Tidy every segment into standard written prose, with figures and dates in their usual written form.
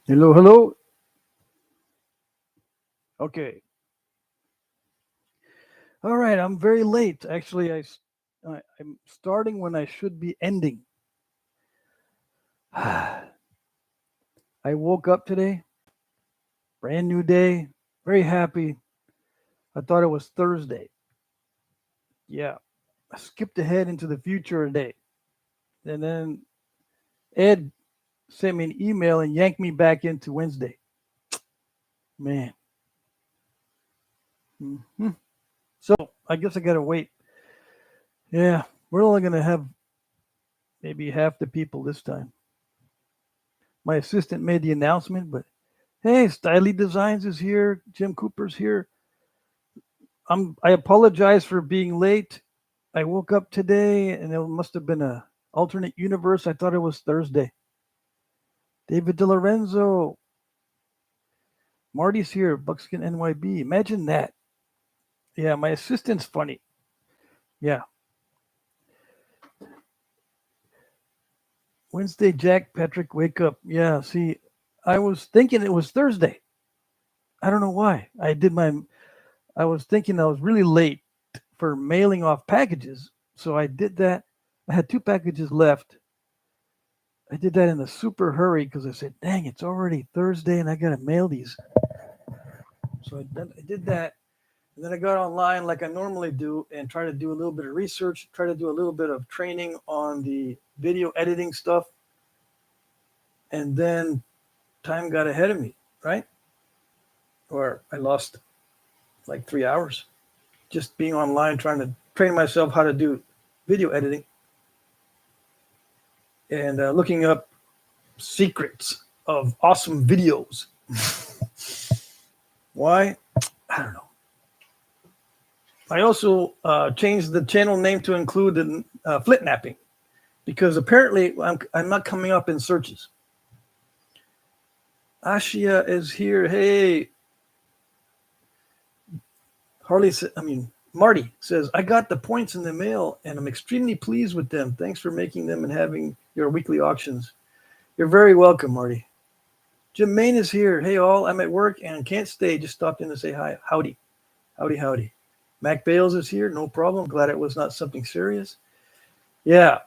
Hello, hello. Okay. All right. I'm very late. Actually, I'm starting when I should be ending. I woke up today, brand new day, very happy. I thought it was Thursday. Yeah. I skipped ahead into the future a day. And then Ed sent me an email and yanked me back into Wednesday. Man. Hmm. So I guess I got to wait. Yeah. We're only going to have maybe half the people this time. My assistant made the announcement, but hey, Styley Designs is here. Jim Cooper's here. I apologize for being late. I woke up today and it must have been a alternate universe. I thought it was Thursday. David DeLorenzo, Marty's here. Buckskin NYB. Imagine that. Yeah, my assistant's funny. Yeah. Wednesday, Jack, Patrick, wake up. Yeah, see, I was thinking it was Thursday. I don't know why. I was thinking I was really late for mailing off packages. So I did that. I had two packages left. I did that in a super hurry because I said, dang, it's already Thursday and I got to mail these. So I did that. And then I got online like I normally do and try to do a little bit of research, try to do a little bit of training on the video editing stuff. And then time got ahead of me, right? Or I lost like 3 hours just being online trying to train myself how to do video editing and looking up secrets of awesome videos. Why? I don't know. I also changed the channel name to include the Flintknapping because apparently I'm not coming up in searches. Ashia is here. Hey, Marty says, I got the points in the mail and I'm extremely pleased with them. Thanks for making them and having your weekly auctions. You're very welcome, Marty. Jim Main is here. Hey, all. I'm at work and can't stay. Just stopped in to say hi. Howdy. Howdy, howdy. Mac Bales is here. No problem. Glad it was not something serious. Yeah,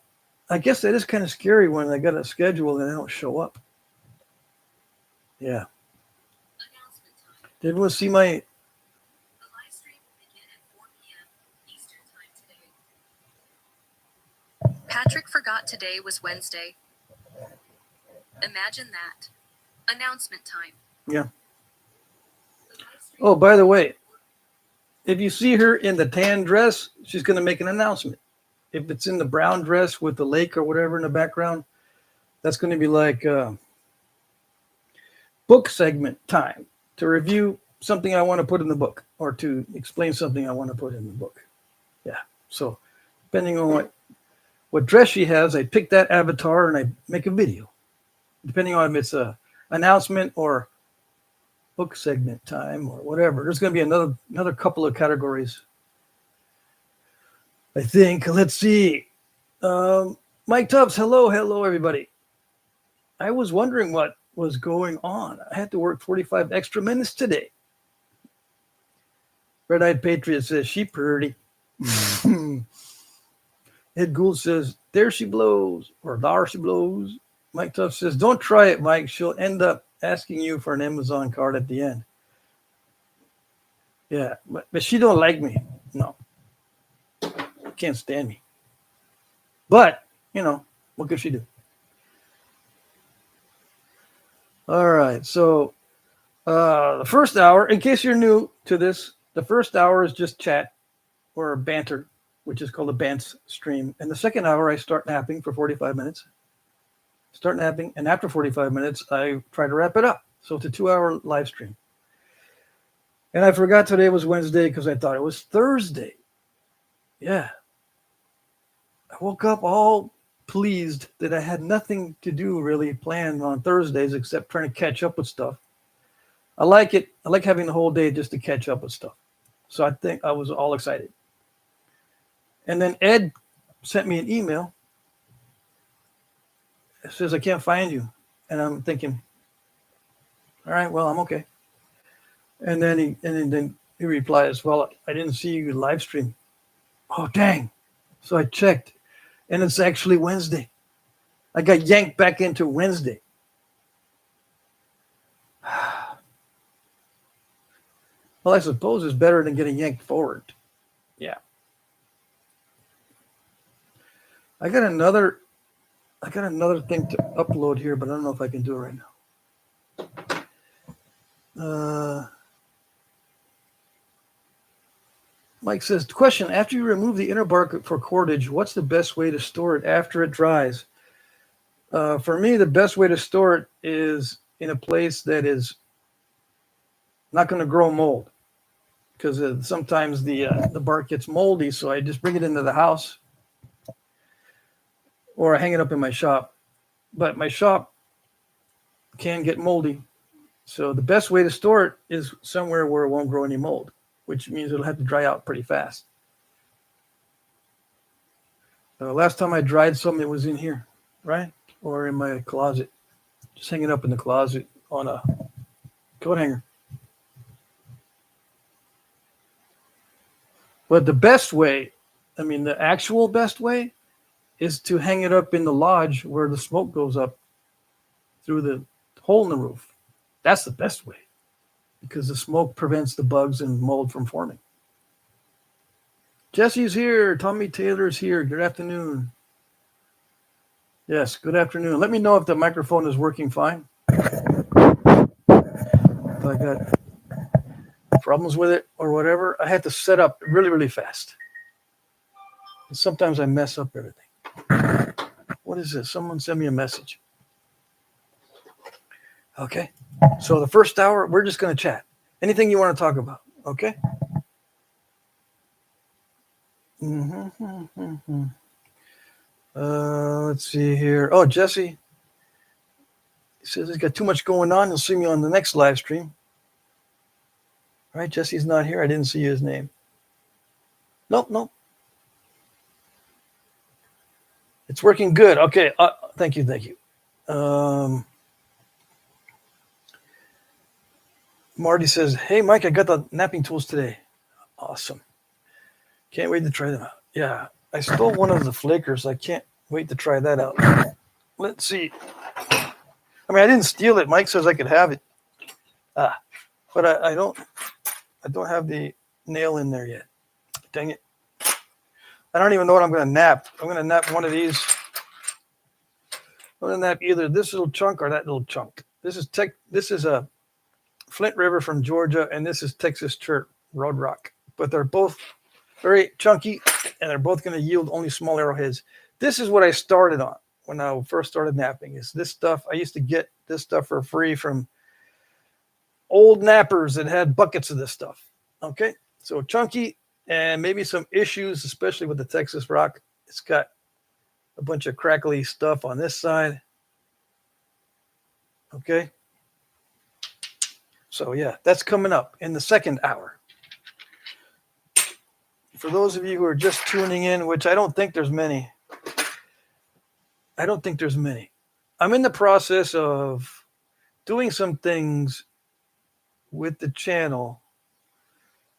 I guess that is kind of scary when I got a schedule and they don't show up. Yeah. Did everyone see my... Patrick forgot today was Wednesday. Imagine that. Announcement time. Yeah. Oh, by the way, if you see her in the tan dress, she's going to make an announcement. If it's in the brown dress with the lake or whatever in the background, that's going to be like book segment time to review something I want to put in the book or to explain something I want to put in the book. Yeah. So depending on what dress she has, I pick that avatar and I make a video. Depending on if it's a announcement or book segment time or whatever. There's going to be another couple of categories. I think. Let's see. Mike Tubbs, hello, everybody. I was wondering what was going on. I had to work 45 extra minutes today. Red Eyed Patriot says, she pretty. Ed Gould says, there she blows, or there she blows. Mike Tubbs says, don't try it, Mike. She'll end up asking you for an Amazon card at the end. Yeah, but she don't like me. No. Can't stand me. But, what could she do? All right. So the first hour, in case you're new to this, the first hour is just chat or banter, which is called a bants stream. And the second hour, I start napping for 45 minutes. Start napping. And after 45 minutes, I try to wrap it up. So it's a 2-hour live stream. And I forgot today was Wednesday because I thought it was Thursday. Yeah. I woke up all pleased that I had nothing to do really planned on Thursdays except trying to catch up with stuff. I like it. I like having the whole day just to catch up with stuff. So I think I was all excited. And then Ed sent me an email. It says, I can't find you. And I'm thinking, All right, well, I'm okay. And then he replies, well, I didn't see you live stream. Oh, dang. So I checked, and it's actually Wednesday. I got yanked back into Wednesday. Well, I suppose it's better than getting yanked forward. Yeah. I got another thing to upload here, but I don't know if I can do it right now. Mike says, question, after you remove the inner bark for cordage, what's the best way to store it after it dries? For me, the best way to store it is in a place that is not going to grow mold, because sometimes the bark gets moldy, so I just bring it into the house or I hang it up in my shop. But my shop can get moldy, so the best way to store it is somewhere where it won't grow any mold, which means it'll have to dry out pretty fast. Last time I dried something, it was in here, right? Or in my closet. Just hang it up in the closet on a coat hanger. But the best way, the actual best way, is to hang it up in the lodge where the smoke goes up through the hole in the roof. That's the best way, because the smoke prevents the bugs and mold from forming. Jesse's here. Tommy Taylor's here. Good afternoon. Yes, good afternoon. Let me know if the microphone is working fine. If I got problems with it or whatever, I had to set up really, really fast. And sometimes I mess up everything. What is this? Someone sent me a message. Okay. So the first hour, we're just going to chat. Anything you want to talk about. Okay. Let's see here. Oh, Jesse. He says he's got too much going on. You'll see me on the next live stream. All right, Jesse's not here. I didn't see his name. Nope. It's working good. Okay. Thank you. Marty says, hey, Mike, I got the napping tools today. Awesome. Can't wait to try them out. Yeah, I stole one of the flakers. I can't wait to try that out. Let's see. I didn't steal it. Mike says I could have it. But I don't have the nail in there yet. Dang it. I don't even know what I'm going to nap. I'm going to nap one of these. I'm going to nap either this little chunk or that little chunk. This is a Flint River from Georgia, and this is Texas Chert Road Rock. But they're both very chunky, and they're both going to yield only small arrowheads. This is what I started on when I first started napping. Is this stuff? I used to get this stuff for free from old nappers that had buckets of this stuff. Okay, so chunky and maybe some issues, especially with the Texas rock. It's got a bunch of crackly stuff on this side. Okay. So yeah, that's coming up in the second hour. For those of you who are just tuning in, which I don't think there's many. I'm in the process of doing some things with the channel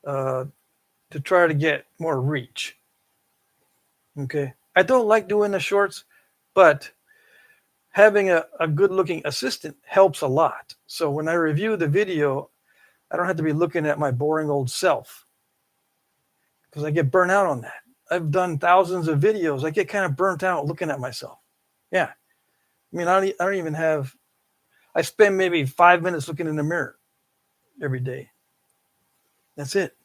to try to get more reach. Okay. I don't like doing the shorts, but having a good looking assistant helps a lot. So when I review the video, I don't have to be looking at my boring old self, because I get burnt out on that. I've done thousands of videos. I get kind of burnt out looking at myself. Yeah. I don't even have, I spend maybe 5 minutes looking in the mirror every day. That's it.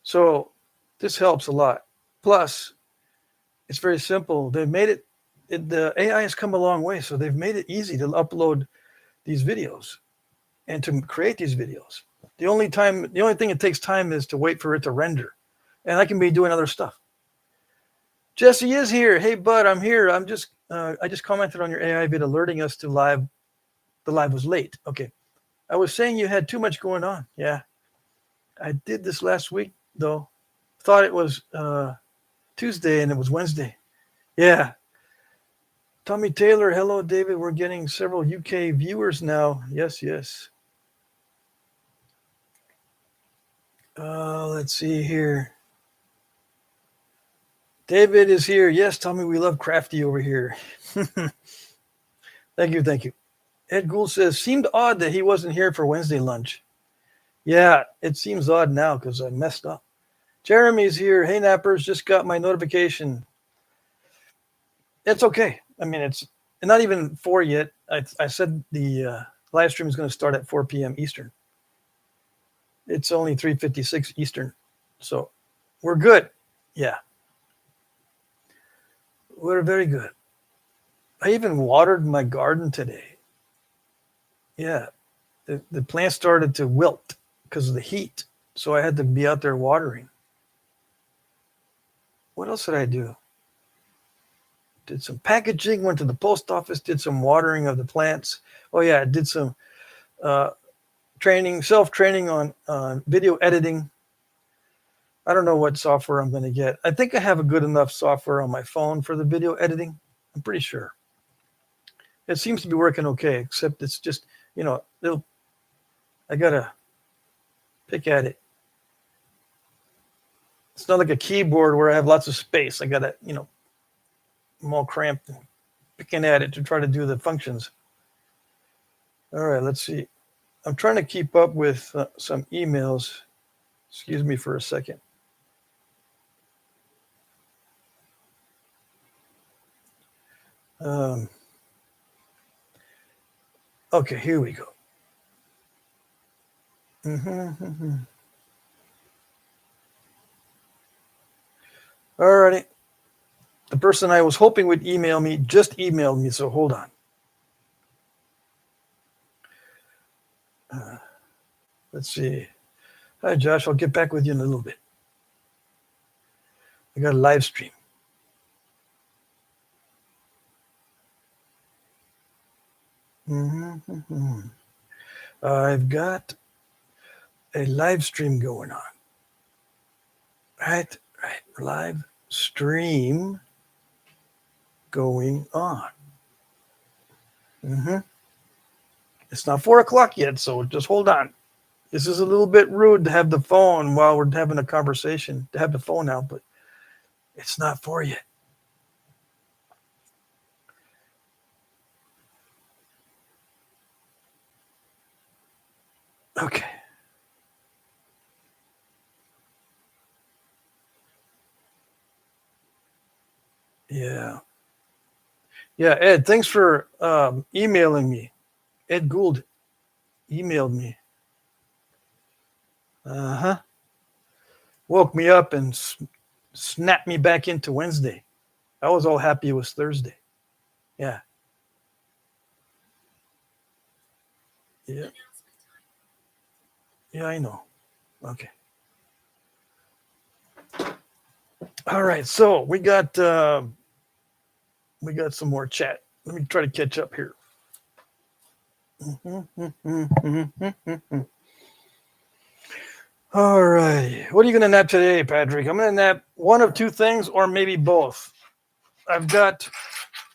So this helps a lot. Plus, it's very simple. They've made it, the AI has come a long way, so they've made it easy to upload these videos and to create these videos. The only thing it takes time is to wait for it to render, and I can be doing other stuff. Jesse is here. Hey, bud, I'm here. I just commented on your AI vid alerting us to live. The live was late. Okay. I was saying you had too much going on. Yeah. I did this last week, though. Thought it was Tuesday and it was Wednesday. Yeah. Tommy Taylor, hello, David. We're getting several UK viewers now. Yes, yes. Let's see here. David is here. Yes, Tommy, we love Crafty over here. Thank you, thank you. Ed Gould says, seemed odd that he wasn't here for Wednesday lunch. Yeah, it seems odd now because I messed up. Jeremy's here. Hey, Nappers, just got my notification. It's okay. I mean, it's not even 4 yet. I said the live stream is going to start at 4 p.m. Eastern. It's only 3:56 Eastern. So we're good. Yeah. We're very good. I even watered my garden today. Yeah. The plant started to wilt because of the heat. So I had to be out there watering. What else did I do? Did some packaging, went to the post office, did some watering of the plants. Oh, yeah, I did some self-training on video editing. I don't know what software I'm going to get. I think I have a good enough software on my phone for the video editing. I'm pretty sure. It seems to be working okay, except it's just, I got to pick at it. It's not like a keyboard where I have lots of space. I got to, I'm all cramped and picking at it to try to do the functions. All right, let's see. I'm trying to keep up with some emails. Excuse me for a second. Okay, here we go. All righty. The person I was hoping would email me just emailed me, so hold on. Let's see. Hi, Josh. I'll get back with you in a little bit. I got a live stream. I've got a live stream going on. Right. Live stream going on. It's not 4 o'clock yet, so just hold on. This is a little bit rude to have the phone while we're having a conversation, to have the phone out, but it's not 4 yet. Okay. Yeah, Ed, thanks for emailing me. Ed Gould emailed me. Woke me up and snapped me back into Wednesday. I was all happy it was Thursday. Yeah. Yeah, I know. Okay. All right, so we got some more chat. Let me try to catch up here. All right. What are you going to nap today, Patrick? I'm going to nap one of two things or maybe both. Let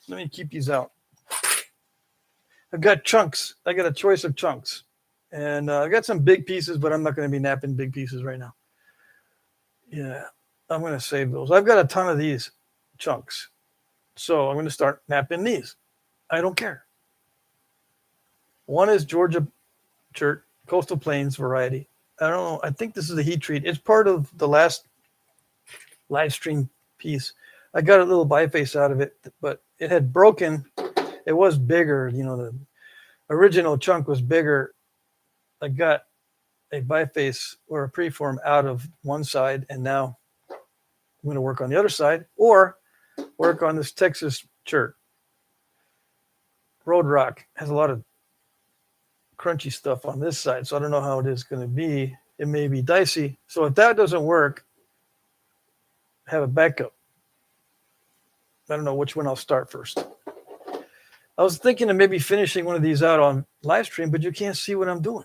me keep these out. I've got chunks. I got a choice of chunks. And I've got some big pieces, but I'm not going to be napping big pieces right now. Yeah, I'm going to save those. I've got a ton of these chunks. So I'm going to start napping these. I don't care. One is Georgia Chert, Coastal Plains variety. I don't know. I think this is a heat treat. It's part of the last live stream piece. I got a little biface out of it, but it had broken. It was bigger. The original chunk was bigger. I got a biface or a preform out of one side, and now I'm going to work on the other side or work on this Texas Chert. Road Rock has a lot of crunchy stuff on this side, so I don't know how it is going to be. It may be dicey. So if that doesn't work, have a backup. I don't know which one I'll start first. I was thinking of maybe finishing one of these out on live stream, but you can't see what I'm doing.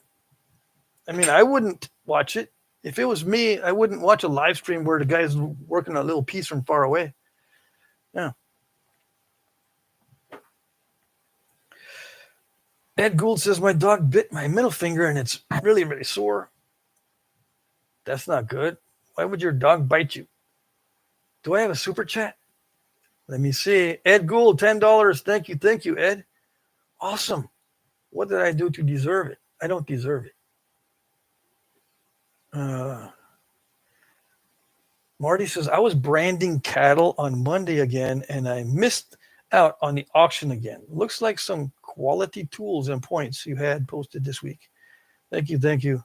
I mean, I wouldn't watch it. If it was me, I wouldn't watch a live stream where the guy's working a little piece from far away. Yeah. Ed Gould says my dog bit my middle finger and it's really, really sore. That's not good. Why would your dog bite you? Do I have a super chat? Let me see. Ed Gould, $10. Thank you, Ed. Awesome. What did I do to deserve it? I don't deserve it. Marty says, I was branding cattle on Monday again, and I missed out on the auction again. Looks like some quality tools and points you had posted this week. Thank you.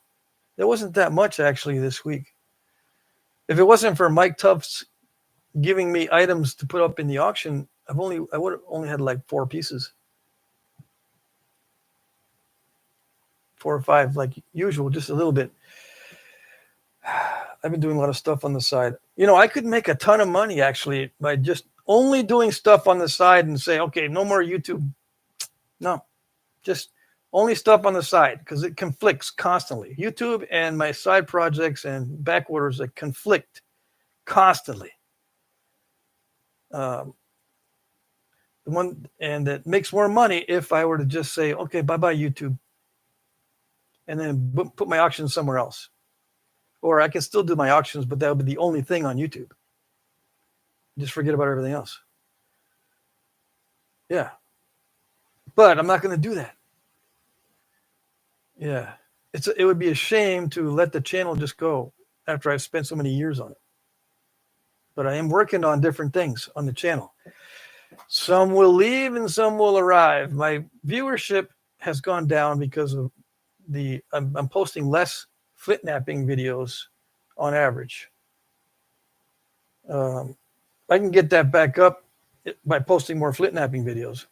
There wasn't that much, actually, this week. If it wasn't for Mike Tufts giving me items to put up in the auction, I would have only had like 4 pieces. 4 or 5, like usual, just a little bit. I've been doing a lot of stuff on the side. I could make a ton of money actually by just only doing stuff on the side and say, okay, no more YouTube. No, just only stuff on the side because it conflicts constantly. YouTube and my side projects and back orders that conflict constantly. The one and that makes more money if I were to just say, okay, bye-bye YouTube, and then put my auctions somewhere else. Or I can still do my auctions, but that would be the only thing on YouTube. Just forget about everything else. Yeah. But I'm not going to do that. Yeah. It would be a shame to let the channel just go after I've spent so many years on it. But I am working on different things on the channel. Some will leave and some will arrive. My viewership has gone down because of I'm posting less Flintknapping videos on average. I can get that back up by posting more Flintknapping videos,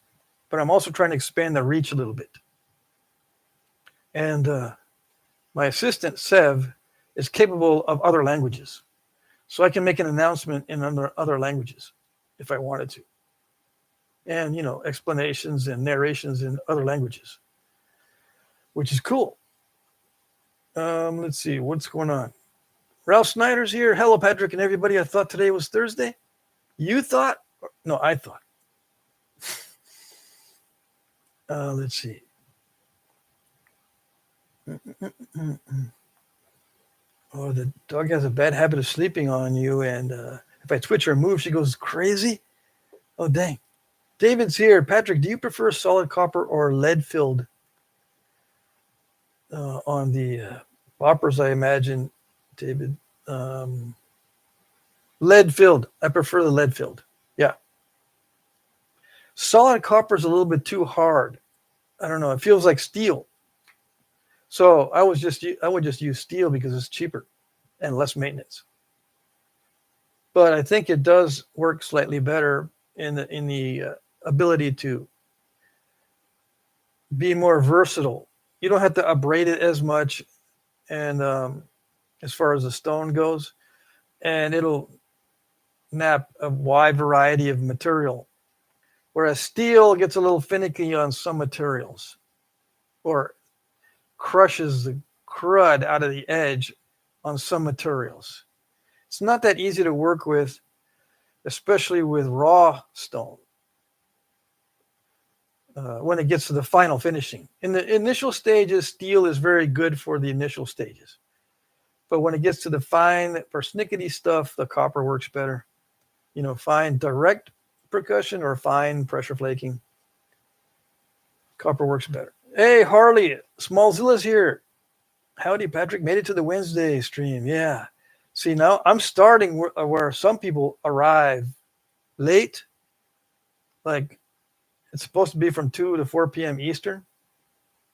but I'm also trying to expand the reach a little bit. And my assistant, Sev, is capable of other languages. So I can make an announcement in other languages if I wanted to. And, explanations and narrations in other languages, which is cool. Let's see, what's going on? Ralph Snyder's here. Hello, Patrick and everybody. I thought today was Thursday. You thought? No, I thought. Let's see. Oh, the dog has a bad habit of sleeping on you, and if I twitch or move, she goes crazy. Oh, dang. David's here. Patrick, do you prefer solid copper or lead-filled on the boppers, I imagine, David? Lead-filled. I prefer the lead-filled. Yeah. Solid copper is a little bit too hard. I don't know. It feels like steel. So I would just use steel because it's cheaper and less maintenance. But I think it does work slightly better in the ability to be more versatile. You don't have to abrade it as much, and as far as the stone goes, and it'll nap a wide variety of material. Whereas steel gets a little finicky on some materials, or crushes the crud out of the edge on some materials. It's not that easy to work with, especially with raw stone. When it gets to the final finishing. In the initial stages, steel is very good for the initial stages. But when it gets to the fine, persnickety stuff, the copper works better. Fine direct percussion or fine pressure flaking. Copper works better. Hey, Harley, Smallzilla's here. Howdy, Patrick. Made it to the Wednesday stream. Yeah. See, now I'm starting where some people arrive late. Like, it's supposed to be from 2 to 4 p.m. Eastern.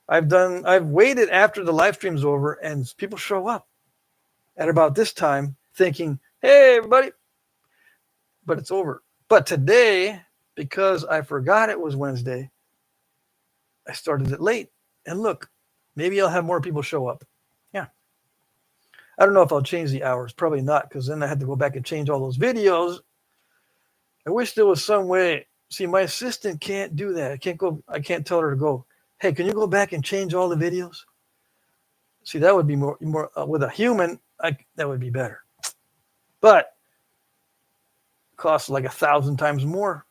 I've waited after the live stream's over, and people show up at about this time thinking, hey, everybody. But it's over. But today, because I forgot it was Wednesday, I started it late. And look, maybe I'll have more people show up. Yeah. I don't know if I'll change the hours. Probably not, because then I had to go back and change all those videos. I wish there was some way. See, my assistant can't do that. I can't tell her to go, hey, can you go back and change all the videos? See, that would be more with a human, that would be better. But it costs like 1,000 times more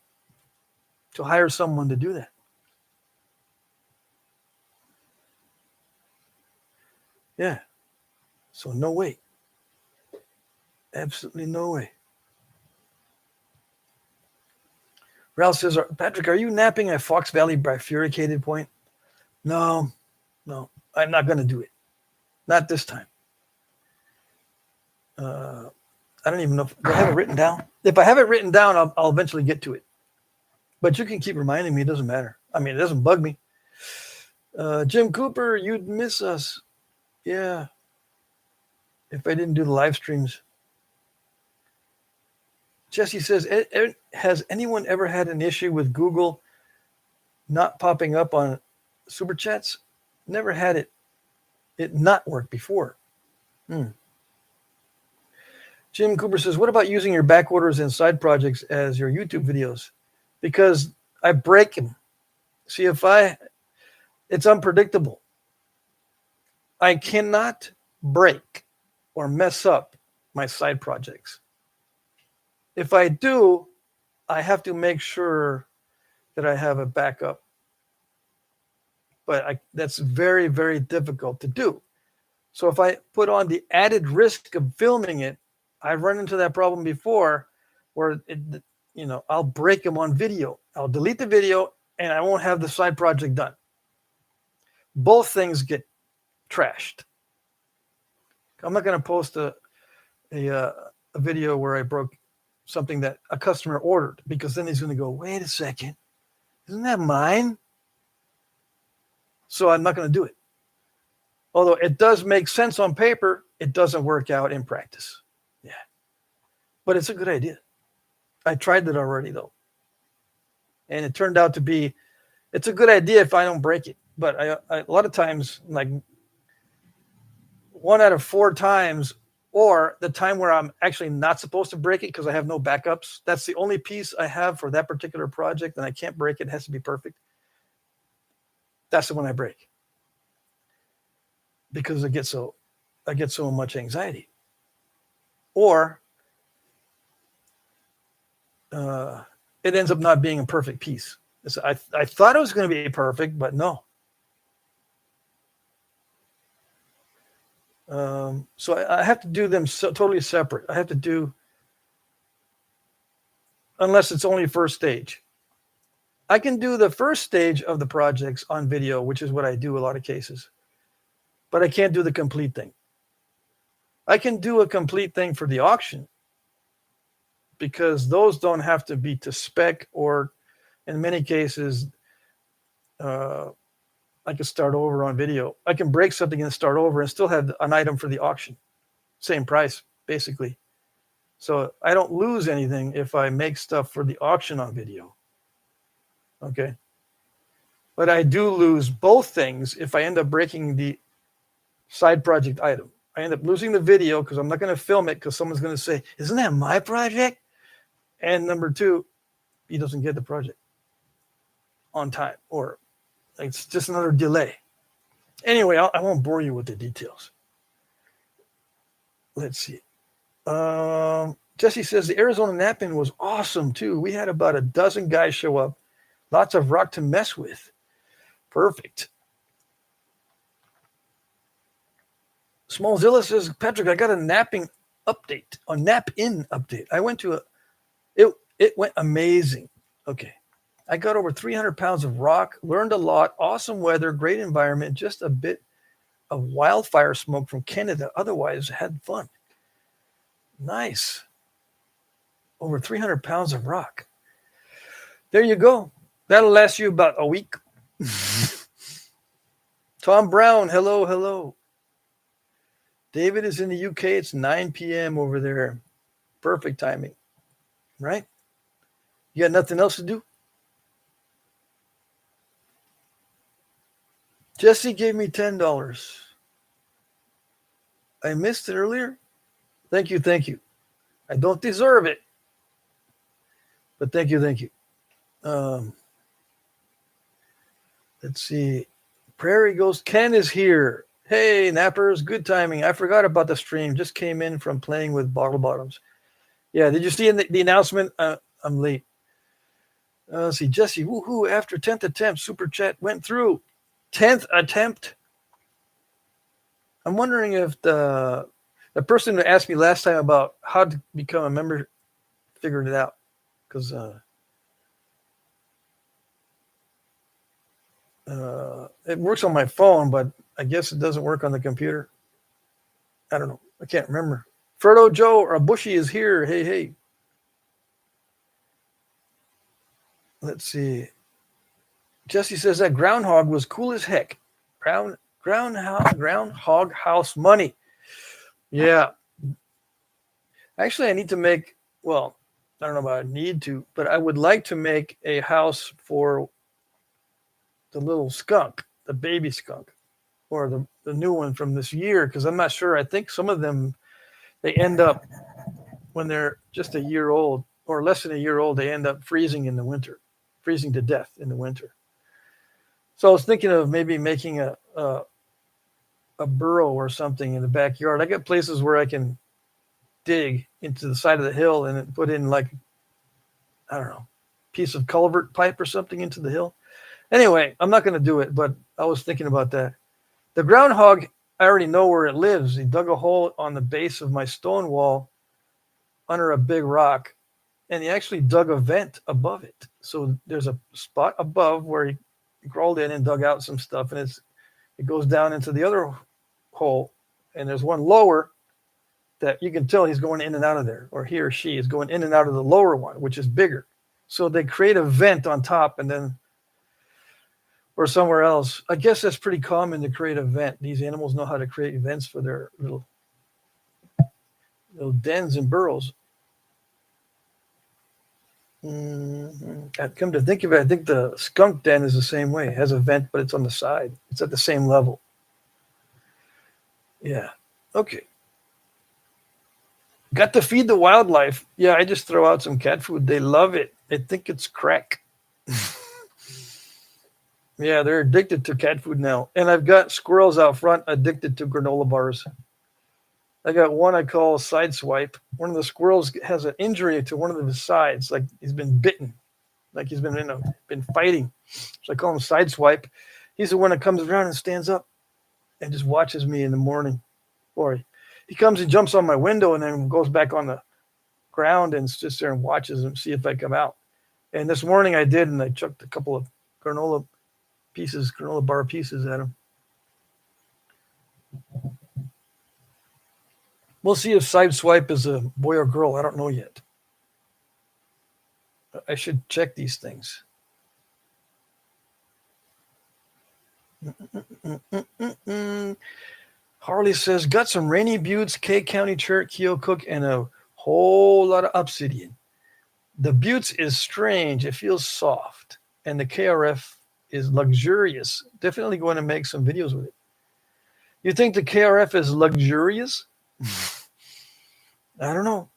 to hire someone to do that. Yeah. So no way. Absolutely no way. Ralph says, Patrick, are you napping at Fox Valley bifurcated point? No, I'm not going to do it. Not this time. I don't even know if I have it written down. If I have it written down, I'll eventually get to it. But you can keep reminding me. It doesn't matter. I mean, it doesn't bug me. Jim Cooper, you'd miss us. Yeah. If I didn't do the live streams. Jesse says, has anyone ever had an issue with Google not popping up on Super Chats? Never had it not work before. Jim Cooper says, what about using your back orders and side projects as your YouTube videos? Because I break them. See, it's unpredictable. I cannot break or mess up my side projects. If I do, I have to make sure that I have a backup. But that's very, very difficult to do. So if I put on the added risk of filming it, I've run into that problem before where, I'll break them on video. I'll delete the video and I won't have the side project done. Both things get trashed. I'm not going to post a video where I broke something that a customer ordered, because then he's going to go, wait a second, isn't that mine? So I'm not going to do it. Although it does make sense on paper, it doesn't work out in practice. Yeah. But it's a good idea. I tried that already, though. And it turned out to be, it's a good idea if I don't break it. But a lot of times, like 1 out of 4 times, or the time where I'm actually not supposed to break it because I have no backups, that's the only piece I have for that particular project, and I can't break it. It has to be perfect. That's the one I break. Because I get so much anxiety. Or it ends up not being a perfect piece. I thought it was going to be perfect, but no. So I have to do them totally separate. I have to do, unless it's only first stage. I can do the first stage of the projects on video, which is what I do a lot of cases. But I can't do the complete thing. I can do a complete thing for the auction because those don't have to be to spec, or in many cases, I can start over on video. I can break something and start over and still have an item for the auction. Same price, basically. So I don't lose anything if I make stuff for the auction on video. Okay. But I do lose both things if I end up breaking the side project item. I end up losing the video because I'm not going to film it because someone's going to say, isn't that my project? And number 2, he doesn't get the project on time, or it's just another delay. Anyway, I won't bore you with the details. Let's see. Jesse says the Arizona Knapping was awesome too. We had about a dozen guys show up. Lots of rock to mess with. Perfect. Smallzilla says, Patrick, I got a napping update, a nap-in update. I went to it went amazing. Okay. I got over 300 pounds of rock, learned a lot, awesome weather, great environment, just a bit of wildfire smoke from Canada. Otherwise, had fun. Nice. Over 300 pounds of rock. There you go. That'll last you about a week. Tom Brown, hello. David is in the UK. It's 9 p.m. over there. Perfect timing, right? You got nothing else to do? Jesse gave me $10. I missed it earlier. Thank you. I don't deserve it, but thank you. Let's see. Prairie Ghost Ken is here. Hey, nappers, good timing. I forgot about the stream. Just came in from playing with bottle bottoms. Yeah, did you see in the announcement? I'm late. Let's see. Jesse, woohoo, after 10th attempt, Super Chat went through. 10th attempt. I'm wondering if the person who asked me last time about how to become a member figured it out, because it works on my phone, but I guess it doesn't work on the computer. I don't know. I can't remember. Ferdo Joe or Bushy is here. Hey, hey. Let's see. Jesse says that groundhog was cool as heck. Groundhog house money. Yeah. Actually, I need to make, well, I don't know about I need to, but I would like to make a house for the little skunk, the baby skunk, or the new one from this year, because I'm not sure. I think some of them, they end up, when they're just a year old or less than a year old, they end up freezing in the winter, freezing to death in the winter. So I was thinking of maybe making a burrow or something in the backyard. I got places where I can dig into the side of the hill and put in, like, I don't know, piece of culvert pipe or something into the hill. Anyway, I'm not going to do it, but I was thinking about that. The groundhog, I already know where it lives. He dug a hole on the base of my stone wall under a big rock, and he actually dug a vent above it. So there's a spot above where he crawled in and dug out some stuff, and it goes down into the other hole, and there's one lower that you can tell he's going in and out of there, or he or she is going in and out of the lower one, which is bigger. So they create a vent on top, and then, or somewhere else. I guess that's pretty common to create a vent. These animals know how to create vents for their little dens and burrows. Come to think of it, I think the skunk den is the same way. It has a vent, but it's on the side. It's at the same level. Yeah. Okay. Got to feed the wildlife. Yeah, I just throw out some cat food. They love it. They think it's crack. Yeah, they're addicted to cat food now. And I've got squirrels out front addicted to granola bars. I got one I call Sideswipe. One of the squirrels has an injury to one of his sides, like he's been bitten, like he's been fighting. So I call him Sideswipe. He's the one that comes around and stands up and just watches me in the morning. Or he comes and jumps on my window and then goes back on the ground and sits there and watches him, see if I come out. And this morning I did, and I chucked a couple of granola bar pieces at him. We'll see if Sideswipe is a boy or girl. I don't know yet. I should check these things. Harley says, got some rainy buttes, K County Church, Keokuk, and a whole lot of obsidian. The buttes is strange. It feels soft. And the KRF is luxurious. Definitely going to make some videos with it. You think the KRF is luxurious? I don't know.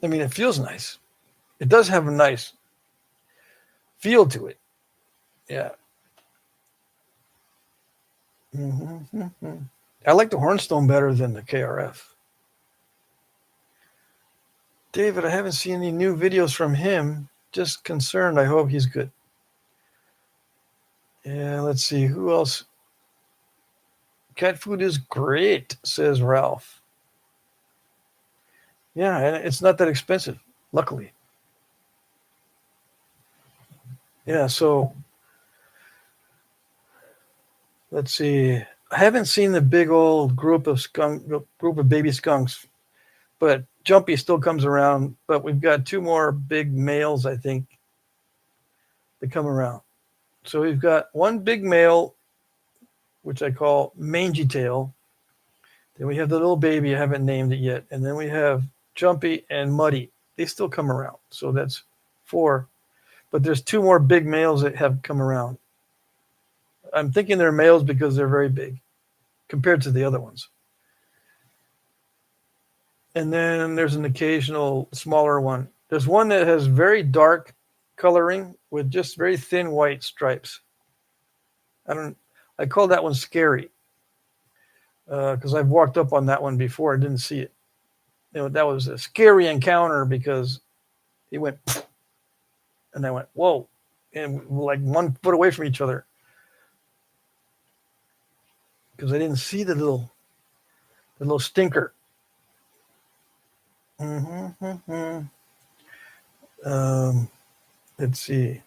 I mean, it feels nice. It does have a nice feel to it. Yeah. I like the Hornstone better than the KRF. David, I haven't seen any new videos from him. Just concerned. I hope he's good. Yeah, let's see. Who else? Cat food is great, says Ralph. Yeah, and it's not that expensive, luckily. Yeah, so let's see. I haven't seen the big old group of baby skunks, but Jumpy still comes around. But we've got two more big males, I think, that come around. So we've got one big male, which I call Mangy Tail. Then we have the little baby. I haven't named it yet. And then we have Jumpy and Muddy. They still come around. So that's 4. But there's 2 more big males that have come around. I'm thinking they're males because they're very big compared to the other ones. And then there's an occasional smaller one. There's one that has very dark coloring with just very thin white stripes. I call that one Scary because I've walked up on that one before. I didn't see it. That was a scary encounter because he went, and I went, whoa, and we're like 1 foot away from each other. because I didn't see the little stinker. Let's see.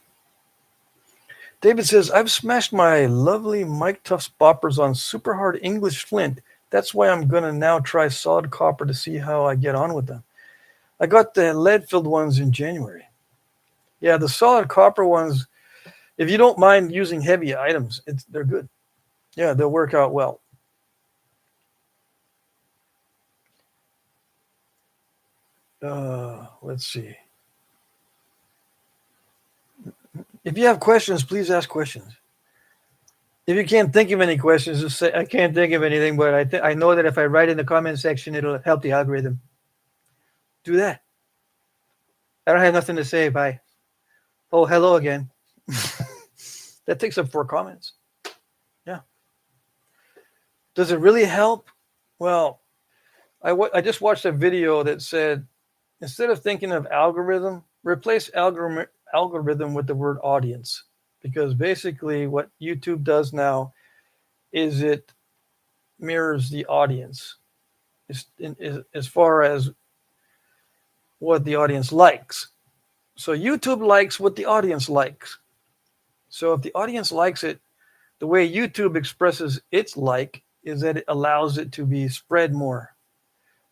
David says, I've smashed my lovely Mike Tufts boppers on super hard English flint. That's why I'm going to now try solid copper to see how I get on with them. I got the lead-filled ones in January. Yeah, the solid copper ones, if you don't mind using heavy items, they're good. Yeah, they'll work out well. Let's see. If you have questions, please ask questions. If you can't think of any questions, just say, I can't think of anything, but I know that if I write in the comment section, it'll help the algorithm. Do that. I don't have nothing to say. Bye. Oh, hello again. That takes up 4 comments. Yeah. Does it really help? Well, I just watched a video that said, instead of thinking of algorithm, replace algorithm with the word audience. Because basically what YouTube does now is it mirrors the audience as far as what the audience likes. So YouTube likes what the audience likes. So if the audience likes it, the way YouTube expresses its like is that it allows it to be spread more,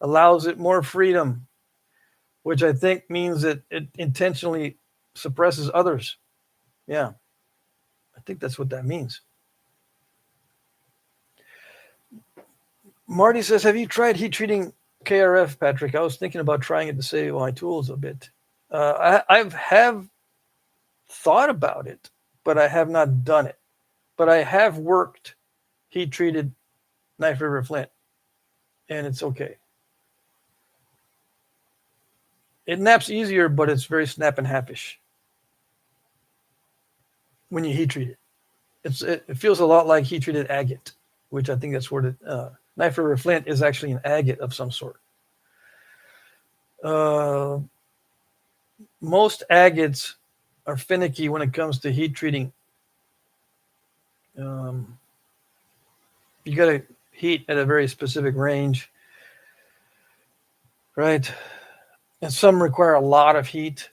allows it more freedom, which I think means that it intentionally suppresses others. Yeah, I think that's what that means. Marty says, have you tried heat treating KRF, Patrick? I was thinking about trying it to save my tools a bit. I have thought about it, but I have not done it. But I have worked heat treated Knife River Flint, and it's okay. It naps easier, but it's very snap and halfish when you heat treat it. It feels a lot like heat treated agate, which I think that's where the Knife River Flint is actually an agate of some sort. Most agates are finicky when it comes to heat treating. You got to heat at a very specific range, right? And some require a lot of heat.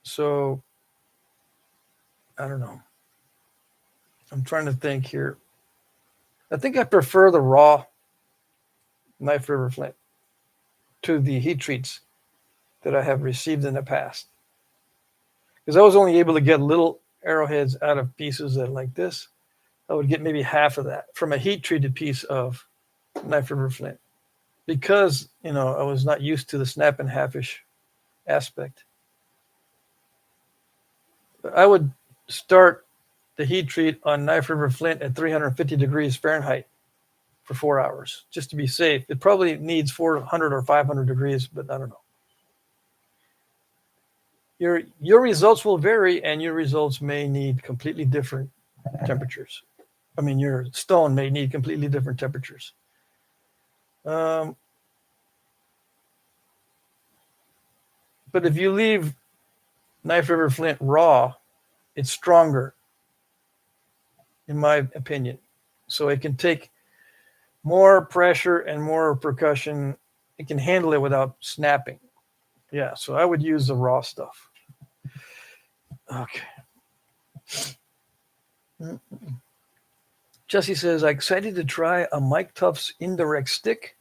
So, I don't know. I'm trying to think here. I think I prefer the raw Knife River Flint to the heat treats that I have received in the past. Because I was only able to get little arrowheads out of pieces that like this. I would get maybe half of that from a heat treated piece of Knife River Flint. Because, I was not used to the snap and halfish aspect. But I would start the heat treat on Knife River Flint at 350 degrees Fahrenheit for 4 hours, just to be safe. It probably needs 400 or 500 degrees, but I don't know. Your results will vary, and your results may need completely different temperatures. I mean, your stone may need completely different temperatures. But if you leave Knife River Flint raw, it's stronger, in my opinion. So it can take more pressure and more percussion. It can handle it without snapping. Yeah, so I would use the raw stuff. Okay. Jesse says, I'm excited to try a Mike Tufts indirect stick.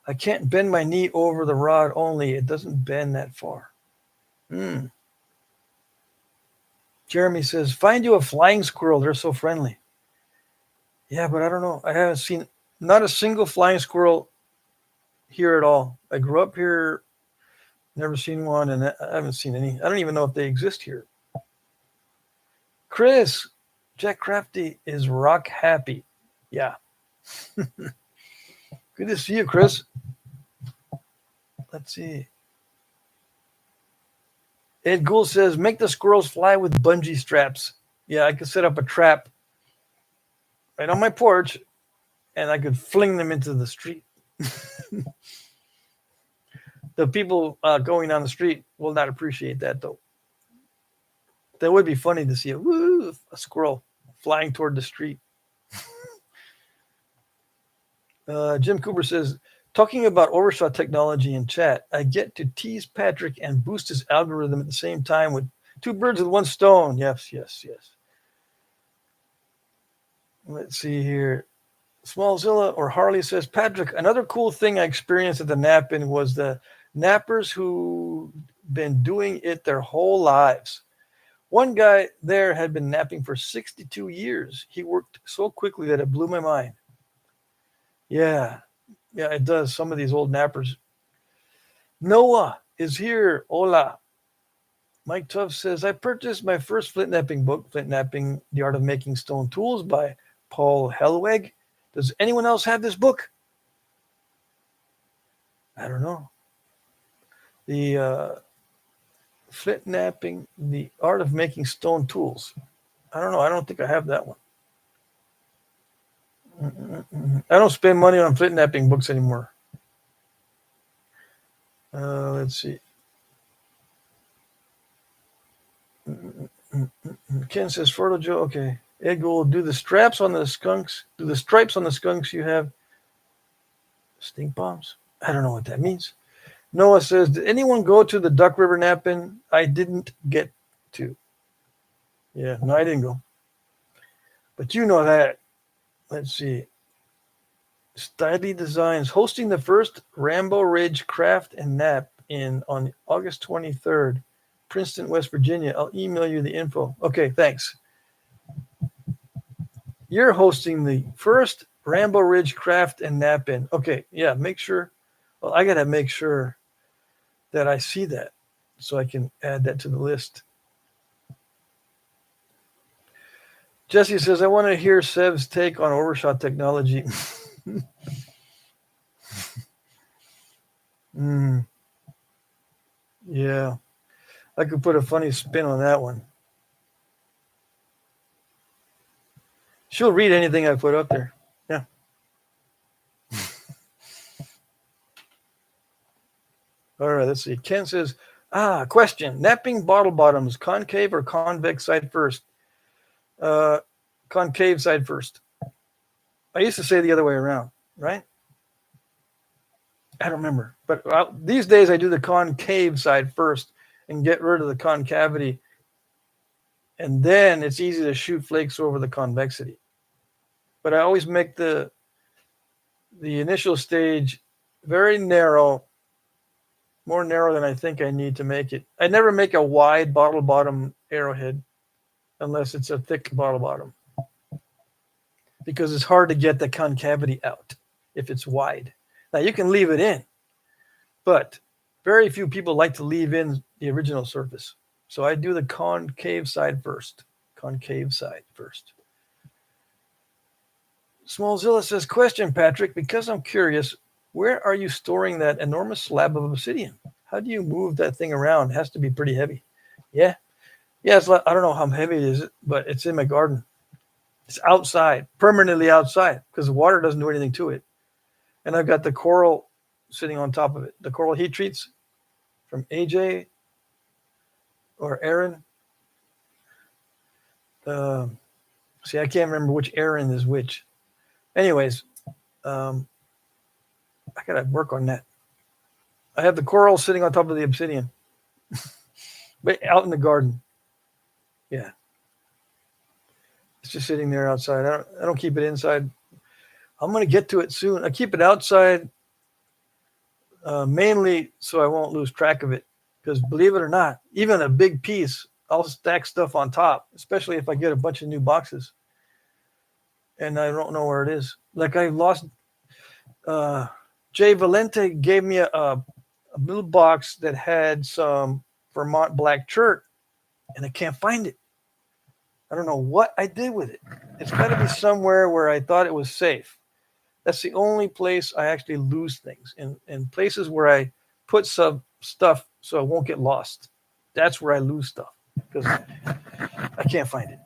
I can't bend my knee over the rod only. It doesn't bend that far. Jeremy says, find you a flying squirrel. They're so friendly. Yeah, but I don't know. I haven't seen not a single flying squirrel here at all. I grew up here, never seen one, and I haven't seen any. I don't even know if they exist here. Chris, Jack Crafty is rock happy. Yeah. Good to see you, Chris. Let's see. Ed Gould says, make the squirrels fly with bungee straps. Yeah, I could set up a trap right on my porch, and I could fling them into the street. The people going down the street will not appreciate that, though. That would be funny to see a squirrel flying toward the street. Jim Cooper says, talking about overshot technology in chat, I get to tease Patrick and boost his algorithm at the same time with two birds with one stone. Yes, yes, yes. Let's see here. Smallzilla or Harley says, Patrick, another cool thing I experienced at the Knapping was the nappers who've been doing it their whole lives. One guy there had been napping for 62 years. He worked so quickly that it blew my mind. Yeah, it does. Some of these old nappers. Noah is here. Hola. Mike Tuff says, I purchased my first Flintknapping book, Flintknapping, The Art of Making Stone Tools by Paul Hellweg. Does anyone else have this book? I don't know. The Flintknapping, The Art of Making Stone Tools. I don't know. I don't think I have that one. I don't spend money on Flintknapping books anymore. Let's see. Ken says, Fordo Joe, okay. Ed will do the straps on the skunks. Do the stripes on the skunks you have stink bombs? I don't know what that means. Noah says, did anyone go to the Duck River Knapping? I didn't get to. Yeah, no, I didn't go. But you know that. Let's see. Styley Designs hosting the first Rambo Ridge Craft and Nap on August 23rd, Princeton, West Virginia. I'll email you the info. Okay, thanks. You're hosting the first Rambo Ridge Craft and Nap in. Okay, yeah, make sure. Well, I got to make sure that I see that so I can add that to the list. Jesse says, I want to hear Sev's take on overshot technology. Yeah, I could put a funny spin on that one. She'll read anything I put up there. Yeah. All right, let's see. Ken says, question. Napping bottle bottoms, concave or convex side first? Concave side first. I used to say the other way around, right? I don't remember. But these days I do the concave side first and get rid of the concavity. And then it's easy to shoot flakes over the convexity. But I always make the initial stage very narrow, more narrow than I think I need to make it. I never make a wide bottle bottom arrowhead unless it's a thick bottle bottom, because it's hard to get the concavity out if it's wide. Now you can leave it in, but very few people like to leave in the original surface. So I do the concave side first. Concave side first. Smallzilla says, question, Patrick, because I'm curious, where are you storing that enormous slab of obsidian? How do you move that thing around? It has to be pretty heavy. Yeah, it's I don't know how heavy it is, but it's in my garden. It's outside, permanently outside, because the water doesn't do anything to it. And I've got the coral sitting on top of it. The coral heat treats from AJ or Aaron. See, I can't remember which Aaron is which. Anyways, I gotta work on that. I have the coral sitting on top of the obsidian, but out in the garden. Yeah, it's just sitting there outside. I don't keep it inside. I'm gonna get to it soon. I keep it outside mainly so I won't lose track of it. Because believe it or not, even a big piece, I'll stack stuff on top, especially if I get a bunch of new boxes and I don't know where it is. Like I lost. Jay Valente gave me a little box that had some Vermont black chert, and I can't find it. I don't know what I did with it. It's got to be somewhere where I thought it was safe. That's the only place I actually lose things, in places where I put some stuff so it won't get lost. That's where I lose stuff because I can't find it.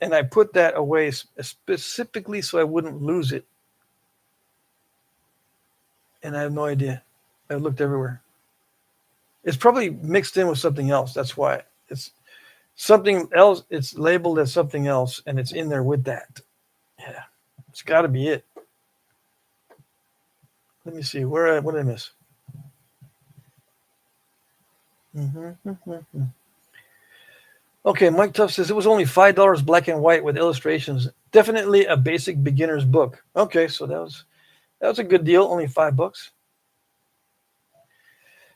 And I put that away specifically so I wouldn't lose it. And I have no idea. I looked everywhere. It's probably mixed in with something else. That's why it's something else. It's labeled as something else, and it's in there with that. Yeah, it's got to be it. Let me see. What did I miss? Okay, Mike Tuff says it was only $5 black and white with illustrations. Definitely a basic beginner's book. Okay, so that was a good deal. Only $5.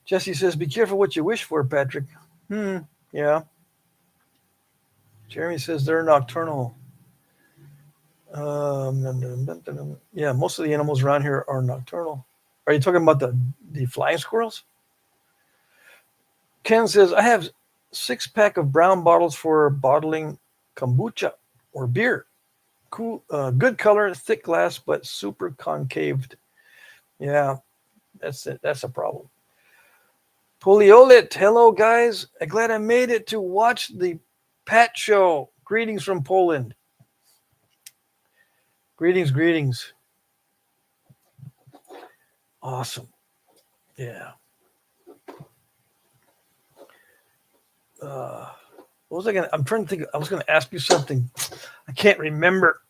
Jesse says, "Be careful what you wish for, Patrick." Yeah. Jeremy says they're nocturnal. Yeah, most of the animals around here are nocturnal. Are you talking about the flying squirrels? Ken says, "I have 6-pack of brown bottles for bottling kombucha or beer. Cool, good color, thick glass, but super concaved." Yeah, that's it. That's a problem. Poliolit, hello guys. I'm glad I made it to watch the Pat show. Greetings from Poland. Greetings. Awesome. Yeah. What was I gonna? I'm trying to think. I was gonna ask you something. I can't remember.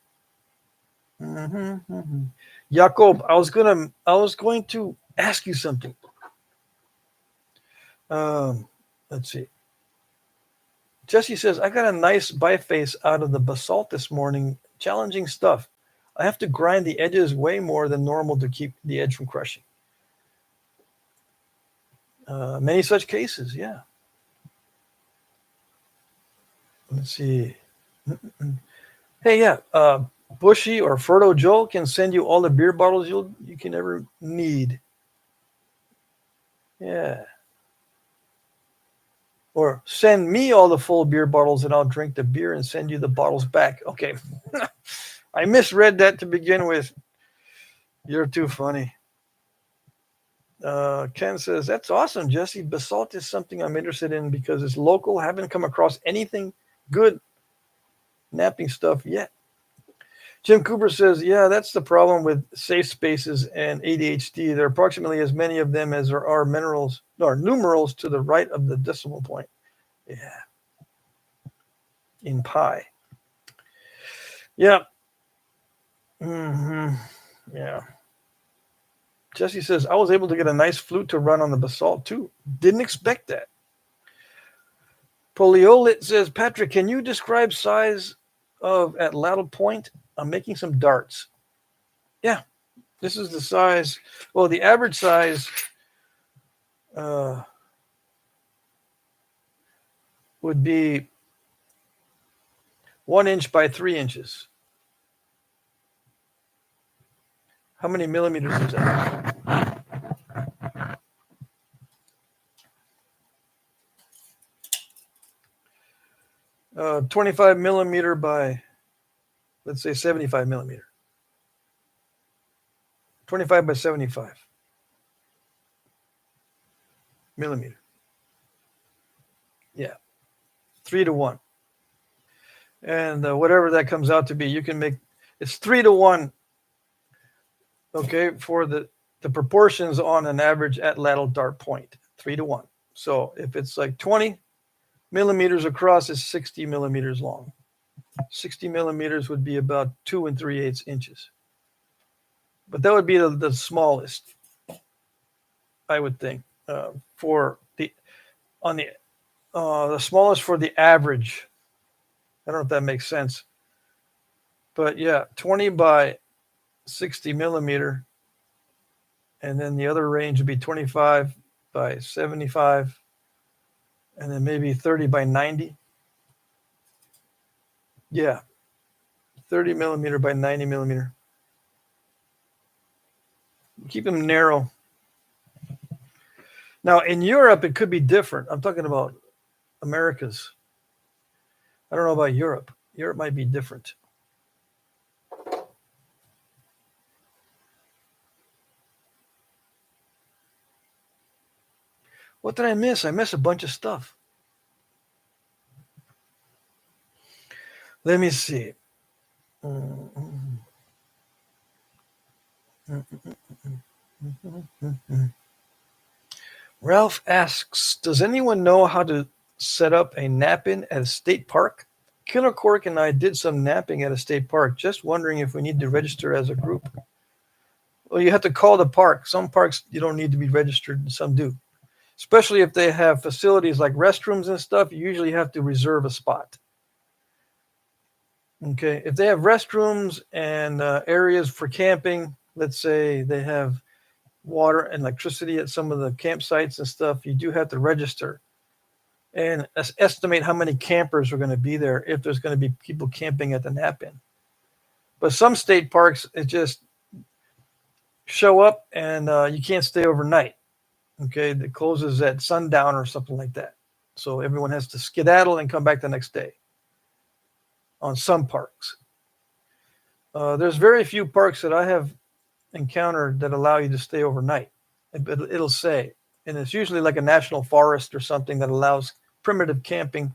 Jakob, I was going to ask you something. Let's see. Jesse says, "I got a nice biface out of the basalt this morning. Challenging stuff. I have to grind the edges way more than normal to keep the edge from crushing." Many such cases, yeah. Let's see. Hey, yeah. Bushy or Ferdo Joel can send you all the beer bottles you can ever need. Yeah. Or send me all the full beer bottles and I'll drink the beer and send you the bottles back. Okay. I misread that to begin with. You're too funny. Ken says, "That's awesome, Jesse. Basalt is something I'm interested in because it's local. Haven't come across anything good napping stuff yet." Jim Cooper says, "Yeah, that's the problem with safe spaces and ADHD. There are approximately as many of them as there are numerals to the right of the decimal point." Yeah. In pi. Yeah. Yeah. Jesse says, "I was able to get a nice flute to run on the basalt too. Didn't expect that." Poliolit says, "Patrick, can you describe size of Atlatl point? I'm making some darts." Yeah, this is the size. Well, the average size would be 1 inch by 3 inches. How many millimeters is that? 25 millimeter by, let's say, 75 millimeter. 25 by 75 millimeter. Yeah, 3 to 1. And whatever that comes out to be, you can make, it's 3 to 1. Okay, for the proportions on an average Atlatl dart point, 3 to 1. So if it's like 20 millimeters across, it's 60 millimeters long. 60 millimeters would be about 2 3/8 inches. But that would be the smallest, I would think, for the smallest for the average. I don't know if that makes sense. But yeah, 20 by 60 millimeter. And then the other range would be 25 by 75. And then maybe 30 by 90. Yeah. 30 millimeter by 90 millimeter. Keep them narrow. Now, in Europe, it could be different. I'm talking about Americas. I don't know about Europe. Europe might be different. What did I miss? I missed a bunch of stuff. Let me see. Ralph asks, "Does anyone know how to set up a nap-in at a state park? Killer Cork and I did some napping at a state park. Just wondering if we need to register as a group." Well, you have to call the park. Some parks you don't need to be registered, and some do. Especially if they have facilities like restrooms and stuff, you usually have to reserve a spot. Okay, if they have restrooms and areas for camping, let's say they have water and electricity at some of the campsites and stuff, you do have to register and estimate how many campers are going to be there if there's going to be people camping at the Knapping. But some state parks, it just show up and you can't stay overnight. Okay, it closes at sundown or something like that. So everyone has to skedaddle and come back the next day on some parks. There's very few parks that I have encountered that allow you to stay overnight. It'll say, and it's usually like a national forest or something that allows primitive camping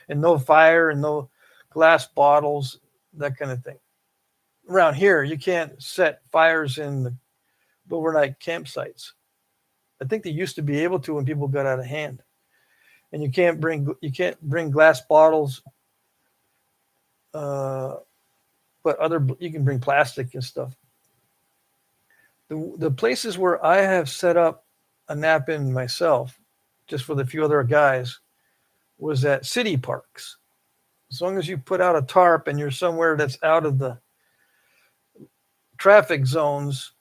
and no fire and no glass bottles, that kind of thing. Around here, you can't set fires in the overnight campsites. I think they used to be able to when people got out of hand. And you can't bring glass bottles, but you can bring plastic and stuff. The places where I have set up a Knapping myself, just with a few other guys, was at city parks. As long as you put out a tarp and you're somewhere that's out of the traffic zones,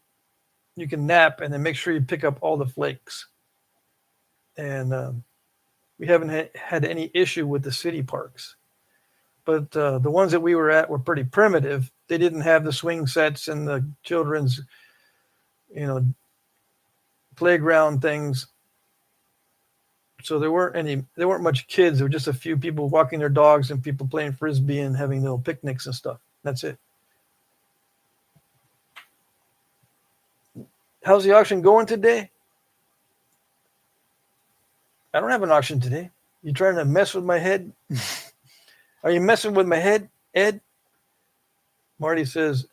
you can nap and then make sure you pick up all the flakes. And we haven't had any issue with the city parks. But the ones that we were at were pretty primitive. They didn't have the swing sets and the children's, playground things. So there weren't much kids. There were just a few people walking their dogs and people playing frisbee and having little picnics and stuff. That's it. How's the auction going today? I don't have an auction today. You trying to mess with my head? Are you messing with my head, Ed? Marty says,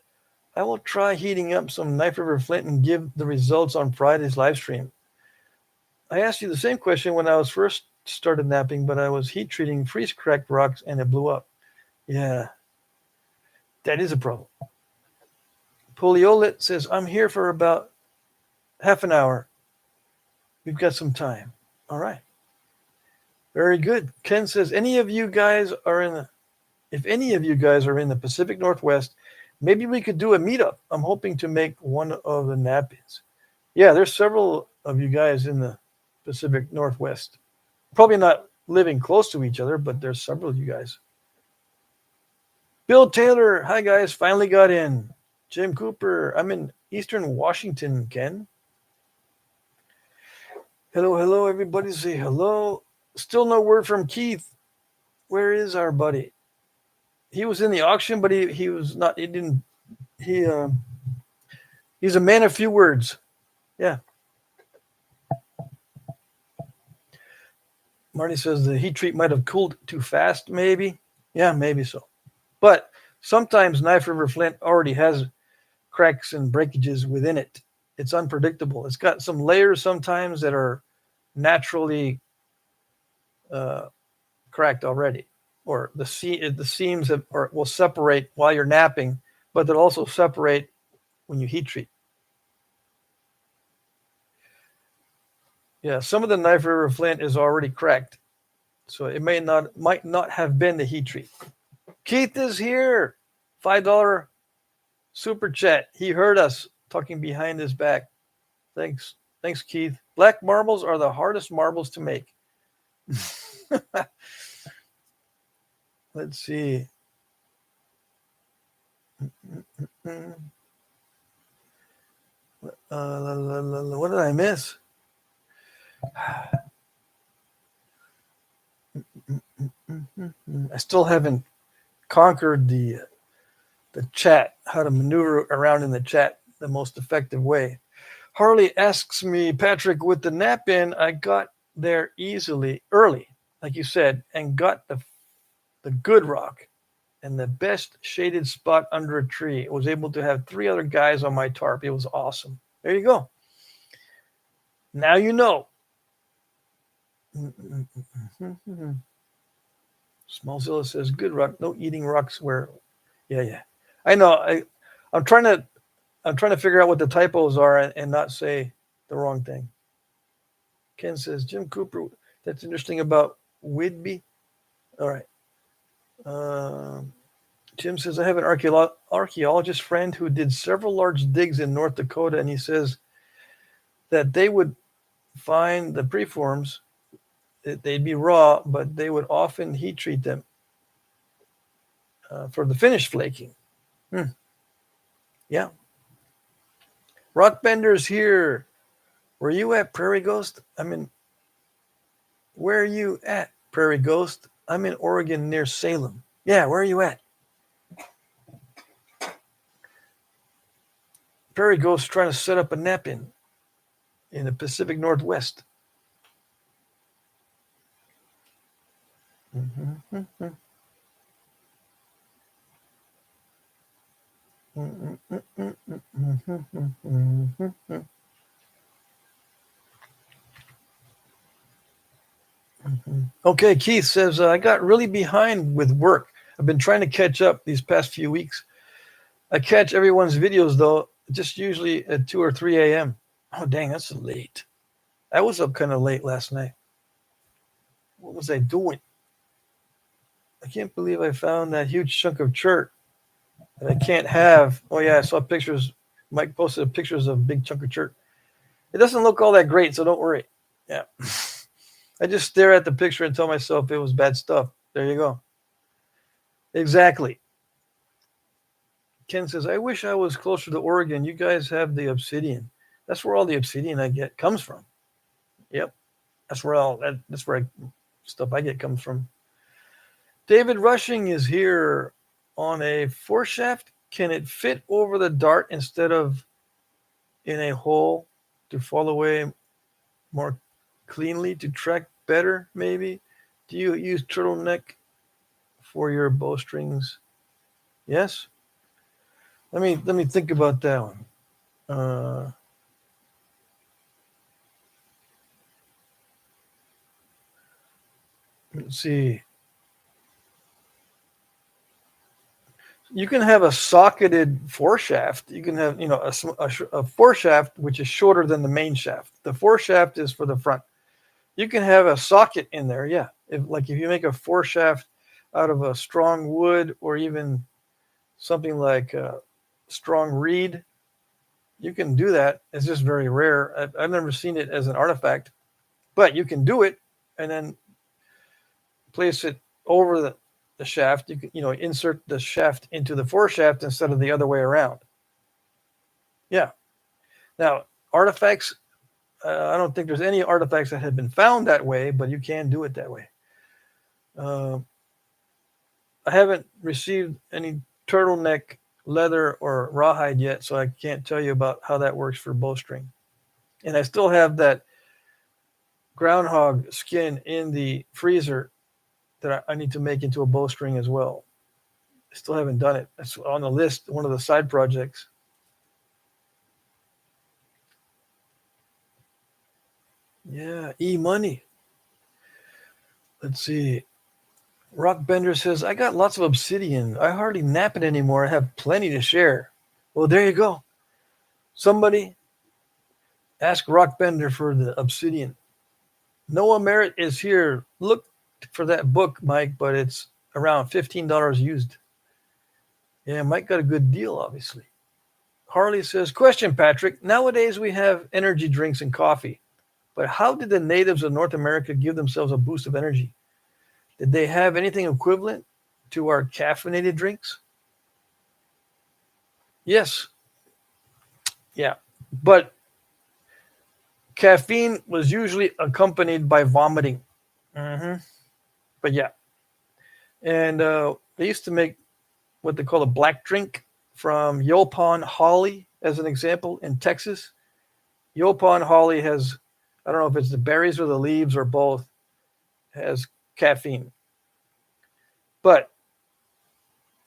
I will try heating up some Knife River Flint and give the results on Friday's live stream. I asked you the same question when I was first started napping, but I was heat treating freeze-cracked rocks and it blew up. Yeah, that is a problem. Poliolet says, I'm here for about half an hour. We've got some time. All right. Very good. Ken says, if any of you guys are in the Pacific Northwest, maybe we could do a meetup. I'm hoping to make one of the Knappings. Yeah, there's several of you guys in the Pacific Northwest. Probably not living close to each other, but there's several of you guys. Bill Taylor, hi guys, finally got in. Jim Cooper, I'm in Eastern Washington, Ken. Hello, everybody. Say hello. Still no word from Keith. Where is our buddy? He was in the auction, but he was not. He didn't. He's a man of few words. Yeah. Marty says the heat treat might have cooled too fast. Maybe. Yeah, maybe so. But sometimes Knife River Flint already has cracks and breakages within it. It's unpredictable. It's got some layers sometimes that are naturally cracked already, or the seams will separate while you're napping, but they'll also separate when you heat treat. Yeah, some of the Knife River Flint is already cracked, so it might not have been the heat treat. Keith is here, $5 super chat. He heard us talking behind his back. Thanks, Keith. Black marbles are the hardest marbles to make. Let's see. What did I miss? I still haven't conquered the chat, how to maneuver around in the chat the most effective way. Harley asks me, Patrick, with the Knapping, I got there early, like you said, and got the good rock and the best shaded spot under a tree. I was able to have 3 other guys on my tarp. It was awesome. There you go. Now you know. Smallzilla says, good rock. No eating rocks where. Yeah. I know. I'm trying to I'm trying to figure out what the typos are and not say the wrong thing. Ken says, Jim Cooper, that's interesting about Whidbey. All right. Jim says, I have an archaeologist friend who did several large digs in North Dakota, and he says that they would find the preforms, they'd be raw, but they would often heat treat them for the finish flaking. Yeah. Rockbender's here. Were you at Prairie Ghost? Where are you at, Prairie Ghost? I'm in Oregon near Salem. Yeah, where are you at? Prairie Ghost trying to set up a nap in the Pacific Northwest. Okay, Keith says, I got really behind with work. I've been trying to catch up these past few weeks. I catch everyone's videos, though, just usually at 2 or 3 a.m. Oh, dang, that's late. I was up kind of late last night. What was I doing? I can't believe I found that huge chunk of chert that I can't have. Oh, yeah, I saw pictures. Mike posted pictures of a big chunk of chert. It doesn't look all that great, so don't worry. Yeah. I just stare at the picture and tell myself it was bad stuff. There you go. Exactly. Ken says, I wish I was closer to Oregon. You guys have the obsidian. That's where all the obsidian I get comes from. Yep. That's where stuff I get comes from. David Rushing is here on a foreshaft. Can it fit over the dart instead of in a hole to fall away more cleanly to track better, maybe? Do you use turtleneck for your bowstrings? Yes. Let me think about that one. Let's see. You can have a socketed foreshaft. You can have, a foreshaft which is shorter than the main shaft. The foreshaft is for the front. You can have a socket in there, yeah. If you make a foreshaft out of a strong wood or even something like a strong reed, you can do that. It's just very rare. I've never seen it as an artifact, but you can do it and then place it over the shaft. You can, insert the shaft into the foreshaft instead of the other way around. Yeah. Now, artifacts, I don't think there's any artifacts that have been found that way, but you can do it that way. I haven't received any turtleneck leather or rawhide yet, so I can't tell you about how that works for bowstring. And I still have that groundhog skin in the freezer that I need to make into a bowstring as well. I still haven't done it. That's on the list, one of the side projects. Yeah, E-money. Let's see. Rockbender says, I got lots of obsidian. I hardly nap it anymore. I have plenty to share. Well, there you go. Somebody ask Rockbender for the obsidian. Noah Merritt is here. Look for that book, Mike, but it's around $15 used. Yeah, Mike got a good deal, obviously. Harley says, question, Patrick. Nowadays we have energy drinks and coffee, but how did the natives of North America give themselves a boost of energy? Did they have anything equivalent to our caffeinated drinks? Yes. Yeah. But caffeine was usually accompanied by vomiting. But yeah. And they used to make what they call a black drink from Yopon holly, as an example, in Texas. Yopon holly has, I don't know if it's the berries or the leaves or both, has caffeine. But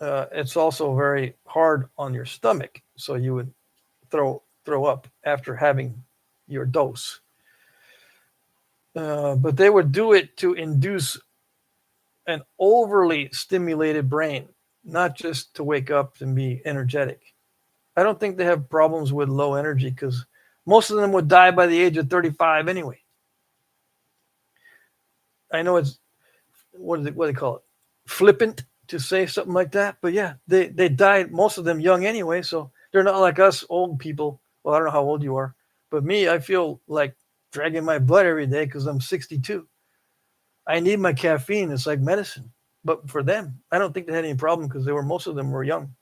it's also very hard on your stomach, so you would throw up after having your dose. But they would do it to induce an overly stimulated brain, not just to wake up and be energetic. I don't think they have problems with low energy because most of them would die by the age of 35 anyway. I know it's what do they call it? Flippant to say something like that, but yeah, they died, most of them young anyway, so they're not like us old people. Well, I don't know how old you are, but me, I feel like dragging my blood every day because I'm 62. I need my caffeine. It's like medicine. But for them, I don't think they had any problem because most of them were young.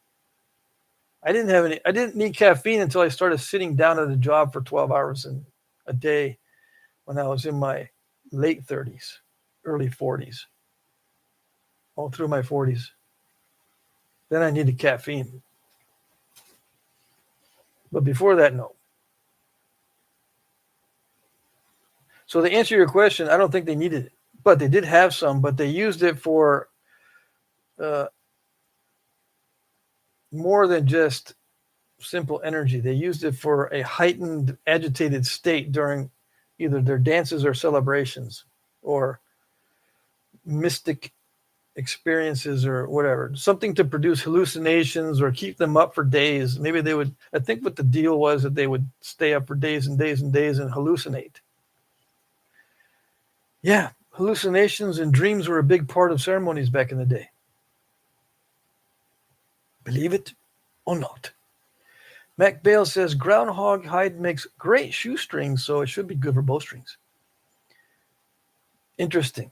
I didn't need caffeine until I started sitting down at a job for 12 hours a day when I was in my late 30s, early 40s, all through my 40s. Then I needed caffeine. But before that, no. So to answer your question, I don't think they needed it. But they did have some, but they used it for more than just simple energy. They used it for a heightened, agitated state during either their dances or celebrations or mystic experiences or whatever. Something to produce hallucinations or keep them up for days. Maybe they would, I think what the deal was that they would stay up for days and days and days and hallucinate. Yeah, hallucinations and dreams were a big part of ceremonies back in the day. Believe it or not. Mac Bale says groundhog hide makes great shoestrings, so it should be good for bowstrings. Interesting.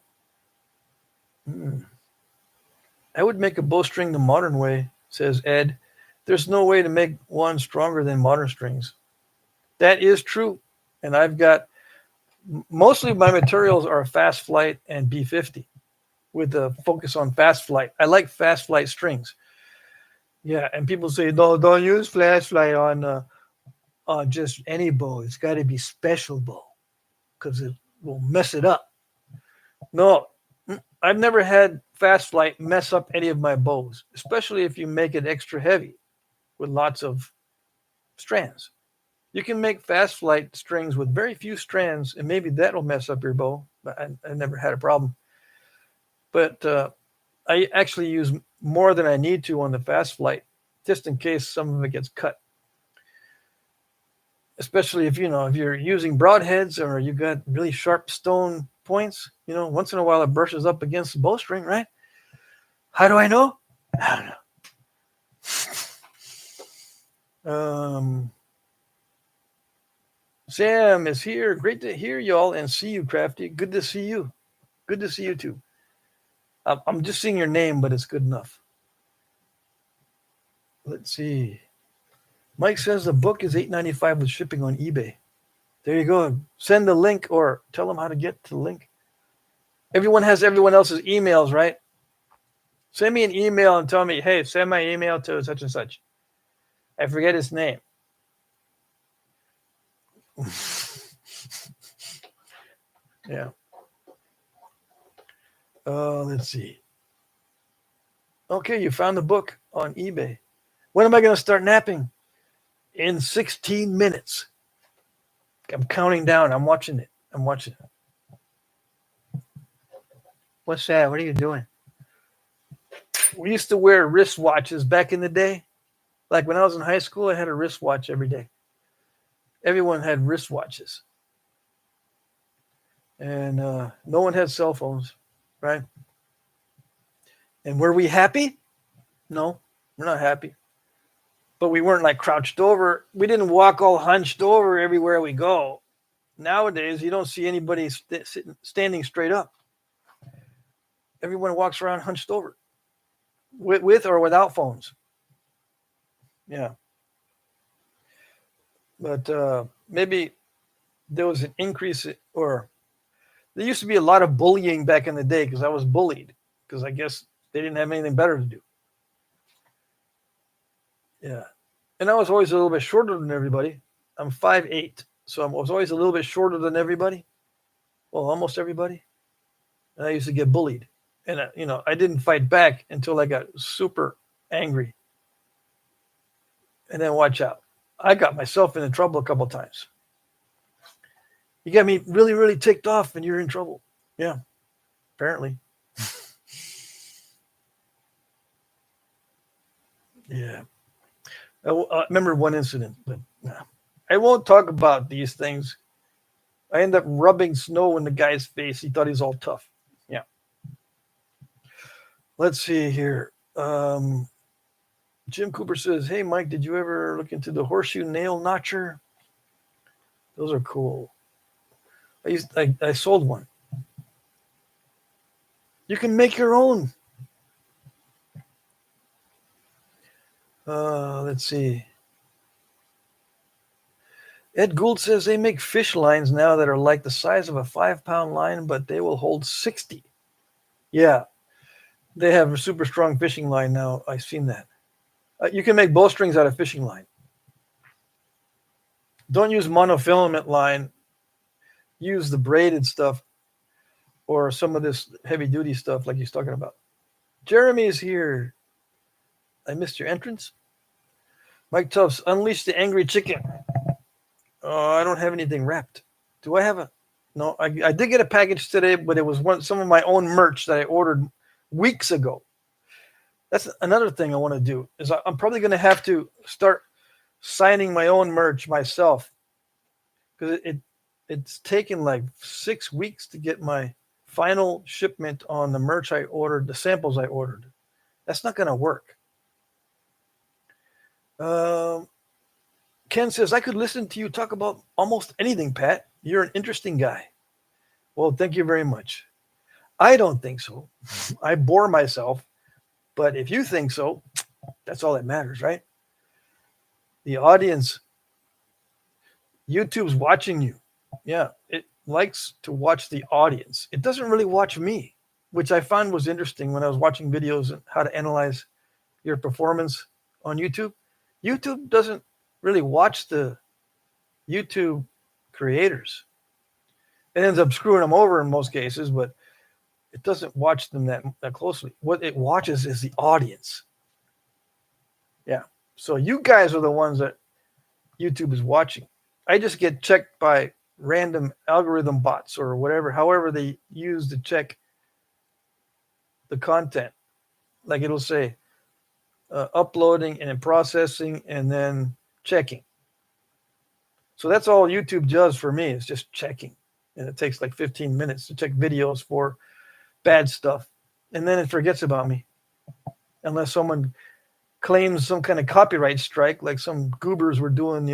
I would make a bowstring the modern way, says Ed. There's no way to make one stronger than modern strings. That is true. And I've got mostly my materials are fast flight and B50 with a focus on fast flight. I like fast flight strings. Yeah, and people say, no, don't use fast flight on just any bow. It's got to be special bow because it will mess it up. No, I've never had fast flight mess up any of my bows, especially if you make it extra heavy with lots of strands. You can make fast flight strings with very few strands, and maybe that'll mess up your bow. But I never had a problem. But I actually use more than I need to on the fast flight, just in case some of it gets cut. Especially if you're using broadheads or you've got really sharp stone points, once in a while it brushes up against the bowstring, right? How do I know? I don't know. Sam is here. Great to hear y'all and see you, Crafty. Good to see you. Good to see you too. I'm just seeing your name, but it's good enough. Let's see. Mike says the book is $8.95 with shipping on eBay. There you go. Send the link or tell them how to get to the link. Everyone has everyone else's emails, right? Send me an email and tell me, hey, send my email to such and such. I forget his name. Yeah. Let's see. Okay, you found the book on eBay. When am I going to start napping? In 16 minutes. I'm counting down. I'm watching it. What's that? What are you doing? We used to wear wristwatches back in the day. Like when I was in high school, I had a wristwatch every day. Everyone had wristwatches. And no one had cell phones, right? And were we happy? No, we're not happy. But we weren't like crouched over. We didn't walk all hunched over everywhere we go. Nowadays, you don't see anybody standing straight up. Everyone walks around hunched over with or without phones. Yeah. But maybe there was an increase or there used to be a lot of bullying back in the day because I was bullied because I guess they didn't have anything better to do. Yeah. And I was always a little bit shorter than everybody. I'm 5'8", so I was always a little bit shorter than everybody. Well, almost everybody. And I used to get bullied. And, I didn't fight back until I got super angry. And then watch out. I got myself into trouble a couple times. You got me really, really ticked off and you're in trouble. Yeah, apparently. Yeah. I remember one incident, but I won't talk about these things. I end up rubbing snow in the guy's face. He thought he was all tough. Yeah. Let's see here. Jim Cooper says, "Hey, Mike, did you ever look into the horseshoe nail notcher? Those are cool. I sold one. You can make your own. Let's see. Ed Gould says they make fish lines now that are like the size of a 5-pound line, but they will hold 60. Yeah, they have a super strong fishing line now. I've seen that. You can make bowstrings out of fishing line. Don't use monofilament line. Use the braided stuff or some of this heavy duty stuff like he's talking about. Jeremy is here. I missed your entrance. Mike Tubbs, unleash the angry chicken. Oh, I don't have anything wrapped. Do I have a? No, I did get a package today, but it was some of my own merch that I ordered weeks ago. That's another thing I want to do is I'm probably going to have to start signing my own merch myself because it's taken like 6 weeks to get my final shipment on the merch I ordered, the samples I ordered. That's not going to work. Ken says, I could listen to you talk about almost anything, Pat. You're an interesting guy. Well, thank you very much. I don't think so. I bore myself. But if you think so, that's all that matters, right? The audience, YouTube's watching you. Yeah, it likes to watch the audience. It doesn't really watch me, which I found was interesting when I was watching videos on how to analyze your performance on YouTube. YouTube doesn't really watch the YouTube creators. It ends up screwing them over in most cases, but it doesn't watch them that closely. What it watches is the audience. Yeah. So you guys are the ones that YouTube is watching. I just get checked by random algorithm bots or whatever, however they use to check the content. Like it'll say uploading and then processing and then checking. So that's all YouTube does for me is just checking. And it takes like 15 minutes to check videos for bad stuff. And then it forgets about me. Unless someone claims some kind of copyright strike like some goobers were doing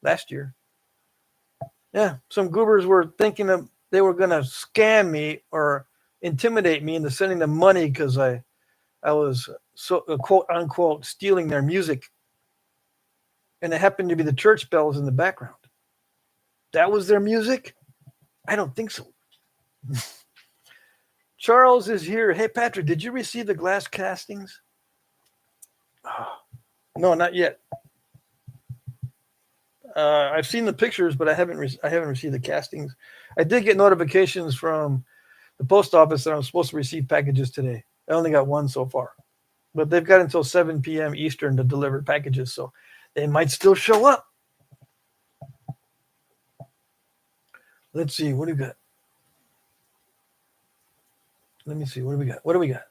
last year. Yeah, some goobers were thinking of they were going to scam me or intimidate me into sending them money because I was so quote unquote stealing their music. And it happened to be the church bells in the background. That was their music? I don't think so. Charles is here. Hey, Patrick, did you receive the glass castings? Oh, no, not yet. I've seen the pictures, but I haven't received the castings. I did get notifications from the post office that I'm supposed to receive packages today. I only got one so far, but they've got until 7 p.m. Eastern to deliver packages, so they might still show up. Let's see. What do we got? Let me see. What do we got?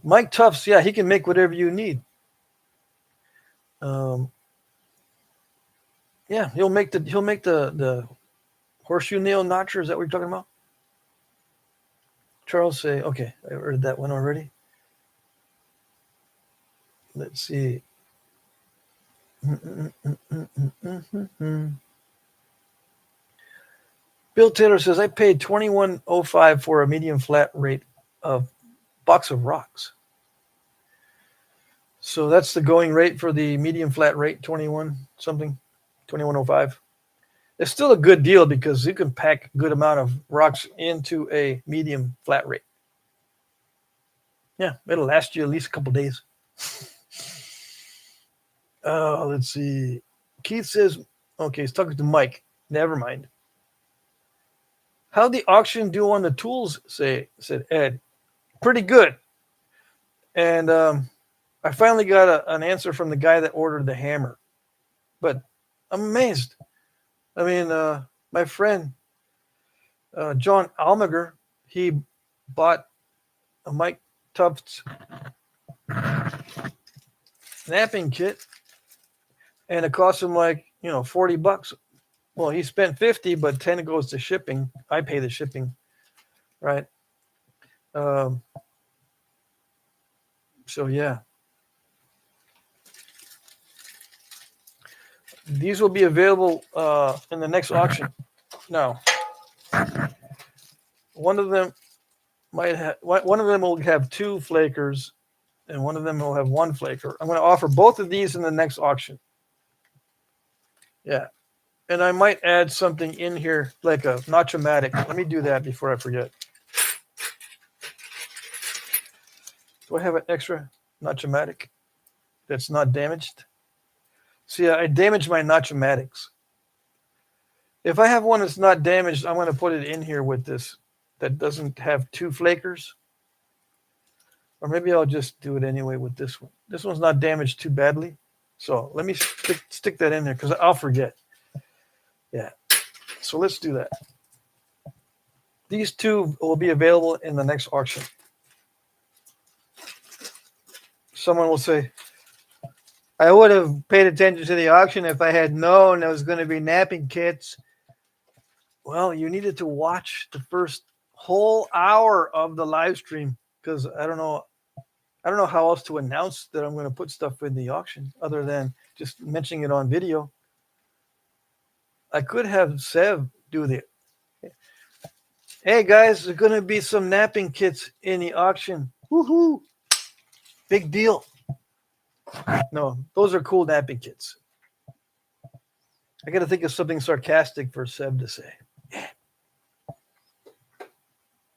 Mike Tufts, yeah, he can make whatever you need. Yeah, he'll make the horseshoe nail notcher. Is that what you're talking about? Charles say, okay, I heard that one already. Let's see. Bill Taylor says, I paid $21.05 for a medium flat rate of box of rocks. So that's the going rate for the medium flat rate, 21.05. It's still a good deal because you can pack a good amount of rocks into a medium flat rate. Yeah, it'll last you at least a couple days. Let's see. Keith says, okay, he's talking to Mike. Never mind. How'd the auction do on the tools, said Ed? Pretty good. And I finally got an answer from the guy that ordered the hammer. But I'm amazed. I mean, my friend, John Almager, he bought a Mike Tufts Knapping kit, and it costs him like, $40. Well, he spent 50, but 10 goes to shipping. I pay the shipping, right? So yeah, these will be available in the next auction. Now, one of them will have 2 flakers, and one of them will have 1 flaker. I'm going to offer both of these in the next auction. Yeah. And I might add something in here like a Nachomatic. Let me do that before I forget. Do I have an extra Nachomatic that's not damaged? See, I damaged my Nachomatics. If I have one that's not damaged, I'm going to put it in here with this that doesn't have 2 flakers. Or maybe I'll just do it anyway with this one. This one's not damaged too badly. So let me stick that in there because I'll forget. Yeah. So let's do that. These 2 will be available in the next auction. Someone will say, I would have paid attention to the auction if I had known there was going to be napping kits. Well, you needed to watch the first whole hour of the live stream because I don't know how else to announce that I'm going to put stuff in the auction other than just mentioning it on video. I could have Sev do the, hey guys, there's going to be some napping kits in the auction. Woohoo! Big deal. No, those are cool napping kits. I got to think of something sarcastic for Sev to say. Yeah.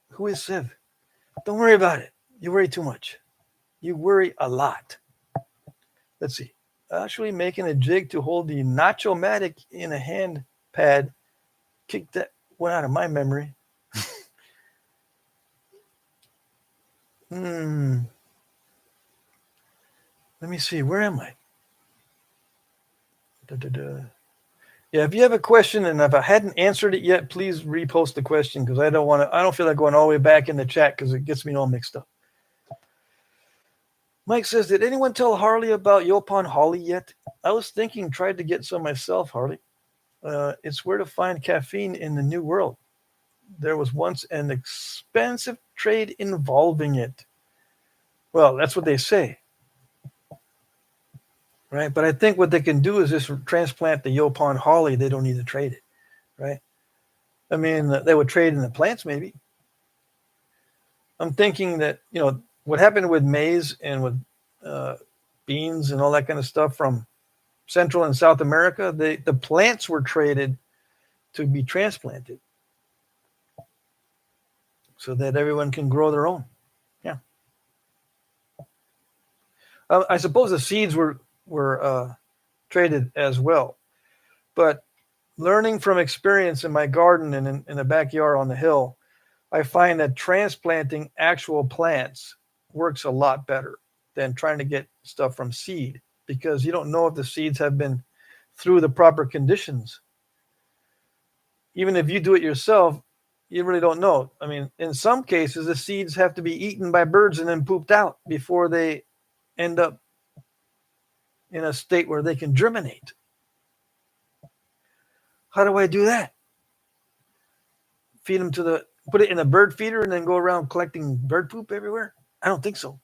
Who is Sev? Don't worry about it. You worry too much. You worry a lot. Let's see. Actually making a jig to hold the Nachomatic in a hand pad. Kick that one out of my memory. Let me see. Where am I? Yeah, if you have a question and if I hadn't answered it yet, please repost the question because I don't feel like going all the way back in the chat because it gets me all mixed up. Mike says, did anyone tell Harley about Yopon Holly yet? I was thinking, tried to get some myself, Harley. It's where to find caffeine in the new world. There was once an expensive trade involving it. Well, that's what they say. Right? But I think what they can do is just transplant the Yopon Holly. They don't need to trade it. Right? I mean, they would trade in the plants maybe. I'm thinking that, what happened with maize and with beans and all that kind of stuff from Central and South America, the plants were traded to be transplanted so that everyone can grow their own. Yeah. I suppose the seeds were traded as well. But learning from experience in my garden and in the backyard on the hill, I find that transplanting actual plants works a lot better than trying to get stuff from seed because you don't know if the seeds have been through the proper conditions. Even if you do it yourself, you really don't know. I mean, in some cases, the seeds have to be eaten by birds and then pooped out before they end up in a state where they can germinate. How do I do that? Put it in a bird feeder and then go around collecting bird poop everywhere? I don't think so.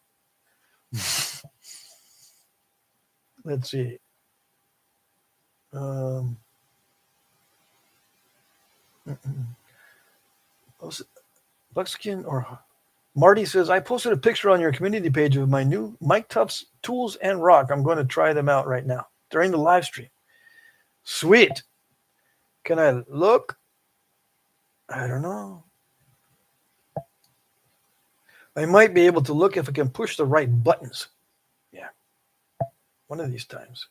Let's see. Buckskin or Marty says, I posted a picture on your community page of my new Mike Tufts tools and rock. I'm going to try them out right now during the live stream. Sweet. Can I look? I don't know. I might be able to look if I can push the right buttons. Yeah. One of these times.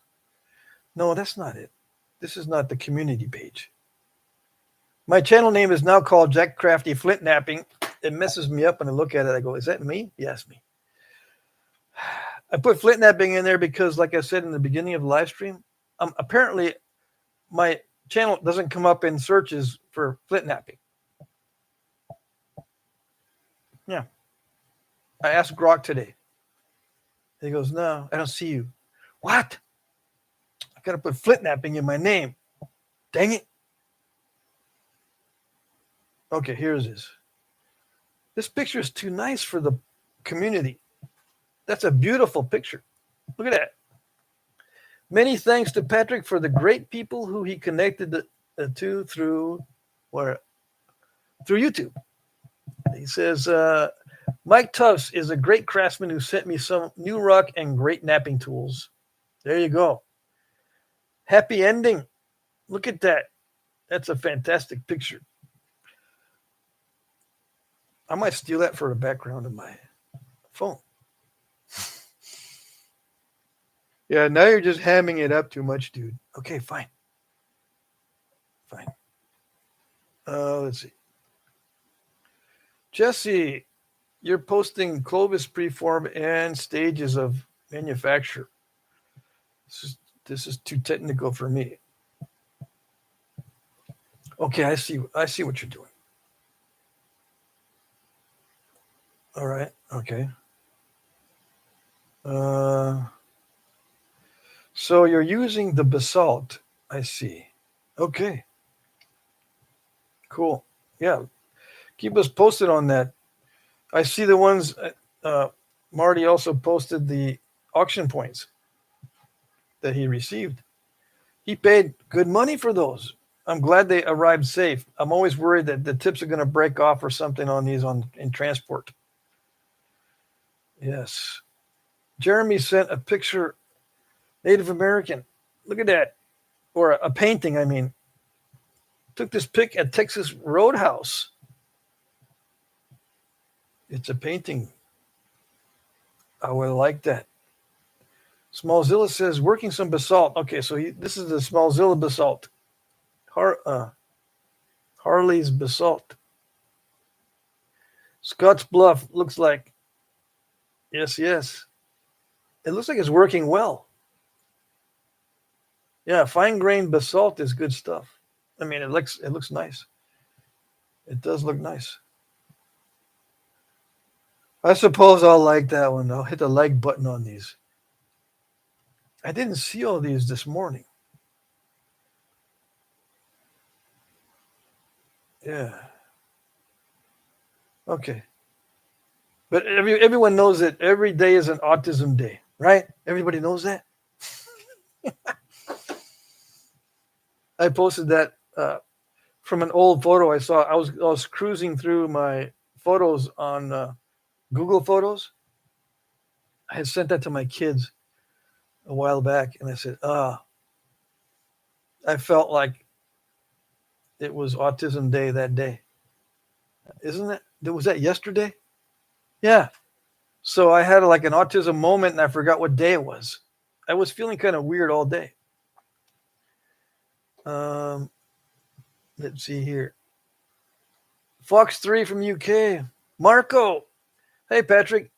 No, that's not it. This is not the community page. My channel name is now called Jack Crafty Flintknapping. It messes me up when I look at it. I go, is that me? Yes, me. I put Flintknapping in there because, like I said in the beginning of the live stream, apparently my channel doesn't come up in searches for Flintknapping. Yeah. I asked Grok today. He goes, no, I don't see you. What? I got to put Flintknapping in my name. Dang it. Okay, here's this. This picture is too nice for the community. That's a beautiful picture. Look at that. Many thanks to Patrick for the great people who he connected to through YouTube. He says, Mike Tufts is a great craftsman who sent me some new rock and great napping tools. There you go. Happy ending. Look at that. That's a fantastic picture. I might steal that for the background of my phone. Yeah, now you're just hamming it up too much, dude. Okay, fine. Let's see. Jesse, you're posting Clovis preform and stages of manufacture. This is too technical for me. Okay, I see what you're doing. All right. Okay. So you're using the basalt. I see. Okay. Cool. Yeah. Keep us posted on that. I see the ones. Marty also posted the auction points that he received. He paid good money for those. I'm glad they arrived safe. I'm always worried that the tips are going to break off or something on these in transport. Yes. Jeremy sent a picture, Native American. Look at that. Or a painting, I mean. Took this pic at Texas Roadhouse. It's a painting. I would like that. Smallzilla says, working some basalt. Okay, so this is the Smallzilla basalt. Harley's basalt. Scotts Bluff looks like. Yes. It looks like it's working well. Yeah, fine-grained basalt is good stuff. I mean, it looks nice. It does look nice. I suppose I'll like that one. I'll hit the like button on these. I didn't see all these this morning. Yeah. Okay. But everyone knows that every day is an autism day, right? Everybody knows that. I posted that from an old photo I saw. I was cruising through my photos on Google Photos. I had sent that to my kids a while back, and I said, I felt like it was Autism Day that day. Isn't it? Was that yesterday? Yeah. So I had like an autism moment, and I forgot what day it was. I was feeling kind of weird all day. Let's see here. Fox 3 from UK. Marco. Hey, Patrick.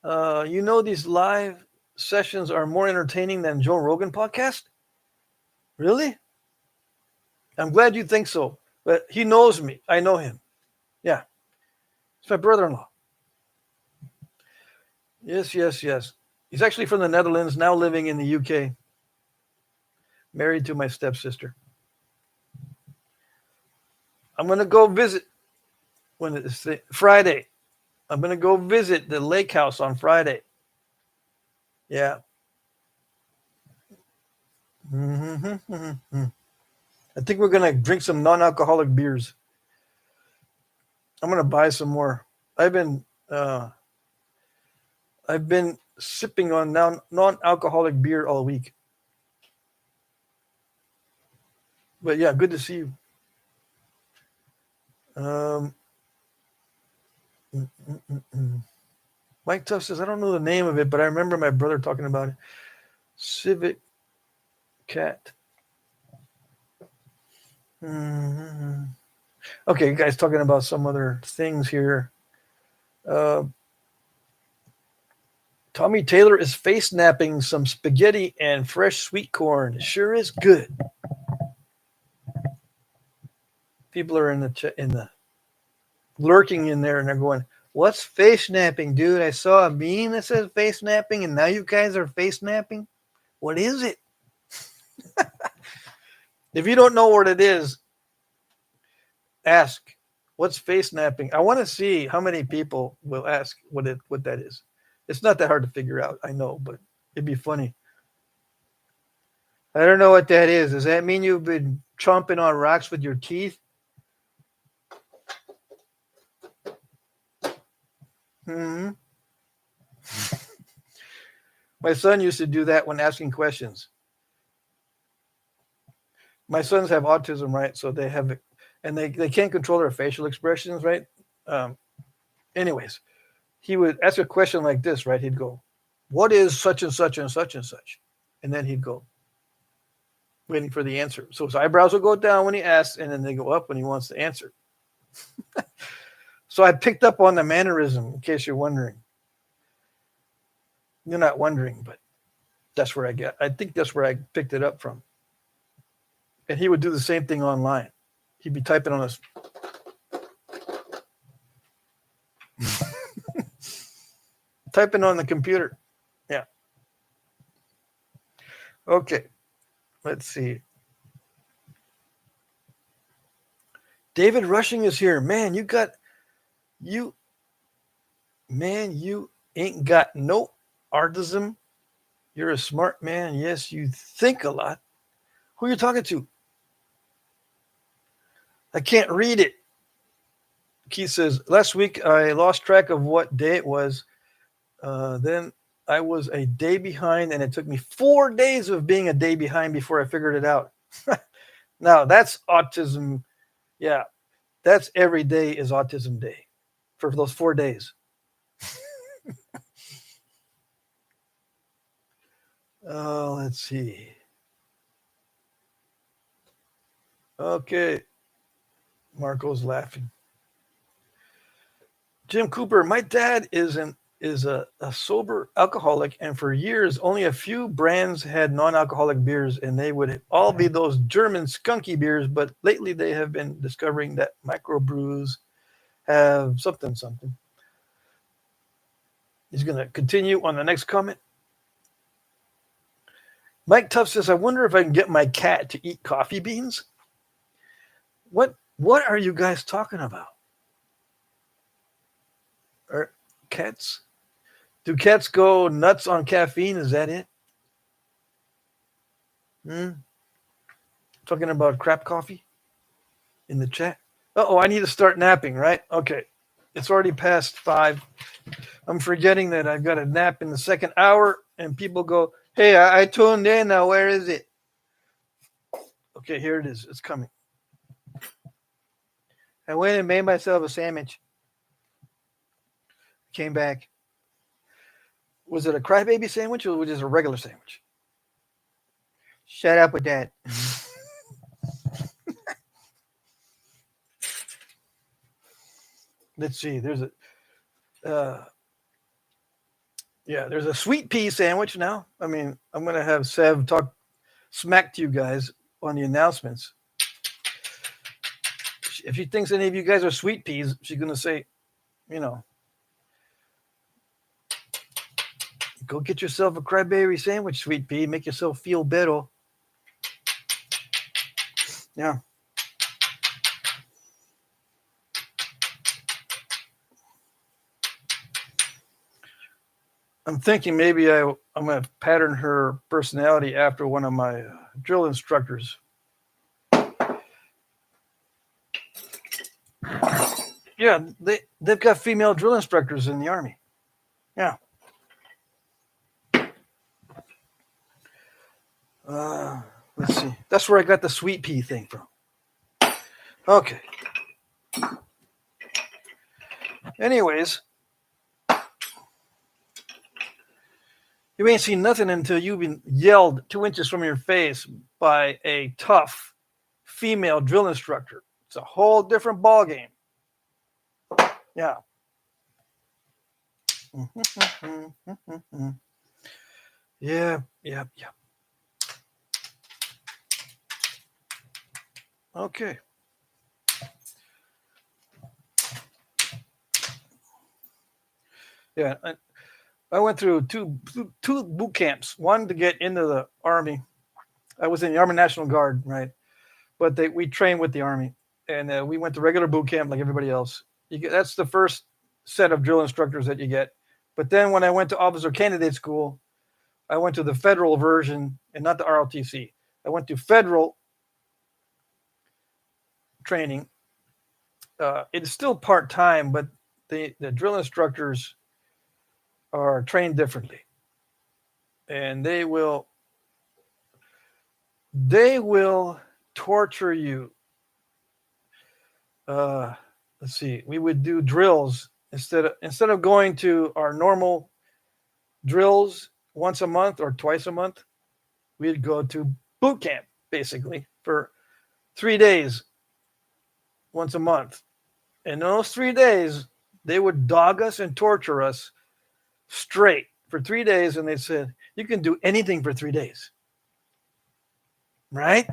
You know these live sessions are more entertaining than Joe Rogan podcast? Really? I'm glad you think so. But he knows me. I know him. Yeah. It's my brother-in-law. Yes. He's actually from the Netherlands, now living in the UK. Married to my stepsister. I'm going to go visit when it's Friday. I'm going to go visit the lake house on Friday. Yeah. I think we're going to drink some non-alcoholic beers. I'm going to buy some more. I've been sipping on non-alcoholic beer all week. But yeah, good to see you. Mike Tuff says, I don't know the name of it, but I remember my brother talking about it. Civic Cat. Okay, you guys talking about some other things here. Tommy Taylor is face napping some spaghetti and fresh sweet corn. It sure is good. People are in the lurking in there, and they're going, What's face snapping, dude? I saw a meme that says face snapping, and now you guys are face snapping. What is it? If you don't know what it is, ask. What's face snapping? I want to see how many people will ask what that is. It's not that hard to figure out, I know, but it'd be funny. I don't know what that is. Does that mean you've been chomping on rocks with your teeth? Hmm. My son used to do that when asking questions. My sons have autism, right? So they have, and they can't control their facial expressions, right? Um, anyways, he would ask a question like this, right? He'd go, "What is such and such and such and such?" And then he'd go, waiting for the answer. So his eyebrows will go down when he asks, and then they go up when he wants to answer. So I picked up on the mannerism, in case you're wondering. You're not wondering, but that's where I think that's where I picked it up from. And he would do the same thing online. He'd be typing on his typing on the computer. Yeah. Okay. Let's see. David Rushing is here. Man, you ain't got no artism. You're a smart man. Yes, you think a lot. Who are you talking to? I can't read it. Keith says, last week I lost track of what day it was. Then I was a day behind, and it took me 4 days of being a day behind before I figured it out. Now, that's autism. Yeah, that's every day is autism day for those 4 days. Let's see. Okay. Marco's laughing. Jim Cooper, my dad is a sober alcoholic, and for years only a few brands had non-alcoholic beers, and they would all be those German skunky beers. But lately, they have been discovering that microbrews have something. He's going to continue on the next comment. Mike Tuff says, I wonder if I can get my cat to eat coffee beans. What are you guys talking about? Are cats? Do cats go nuts on caffeine? Is that it? Talking about crap coffee in the chat. Oh, I need to start napping, right? Okay. It's already past 5. I'm forgetting that I've got a nap in the second hour, and people go, hey, I tuned in now. Where is it? Okay, here it is. It's coming. I went and made myself a sandwich. Came back. Was it a crybaby sandwich or was it just a regular sandwich? Shut up with that. Let's see. There's a sweet pea sandwich now. I mean, I'm going to have Sev talk smack to you guys on the announcements. If she thinks any of you guys are sweet peas, she's going to say, go get yourself a cranberry sandwich, sweet pea. Make yourself feel better. Yeah. I'm thinking maybe I'm going to pattern her personality after one of my drill instructors. Yeah, they've got female drill instructors in the Army. Yeah. Let's see. That's where I got the sweet pea thing from. Okay. Anyways, you ain't seen nothing until you've been yelled 2 inches from your face by a tough female drill instructor. It's a whole different ball game. Yeah. Yeah. Okay. Yeah, I went through two boot camps. One to get into the army. I was in the Army National Guard, right? But we trained with the army, and we went to regular boot camp like everybody else. That's the first set of drill instructors that you get. But then when I went to officer candidate school, I went to the federal version and not the ROTC. I went to federal training. It's still part time, but the drill instructors are trained differently, and they will torture you. Uh, let's see. We would do drills instead of going to our normal drills once a month or twice a month. We'd go to boot camp basically for 3 days once a month. And those 3 days, they would dog us and torture us straight for 3 days. And they said, you can do anything for 3 days, right?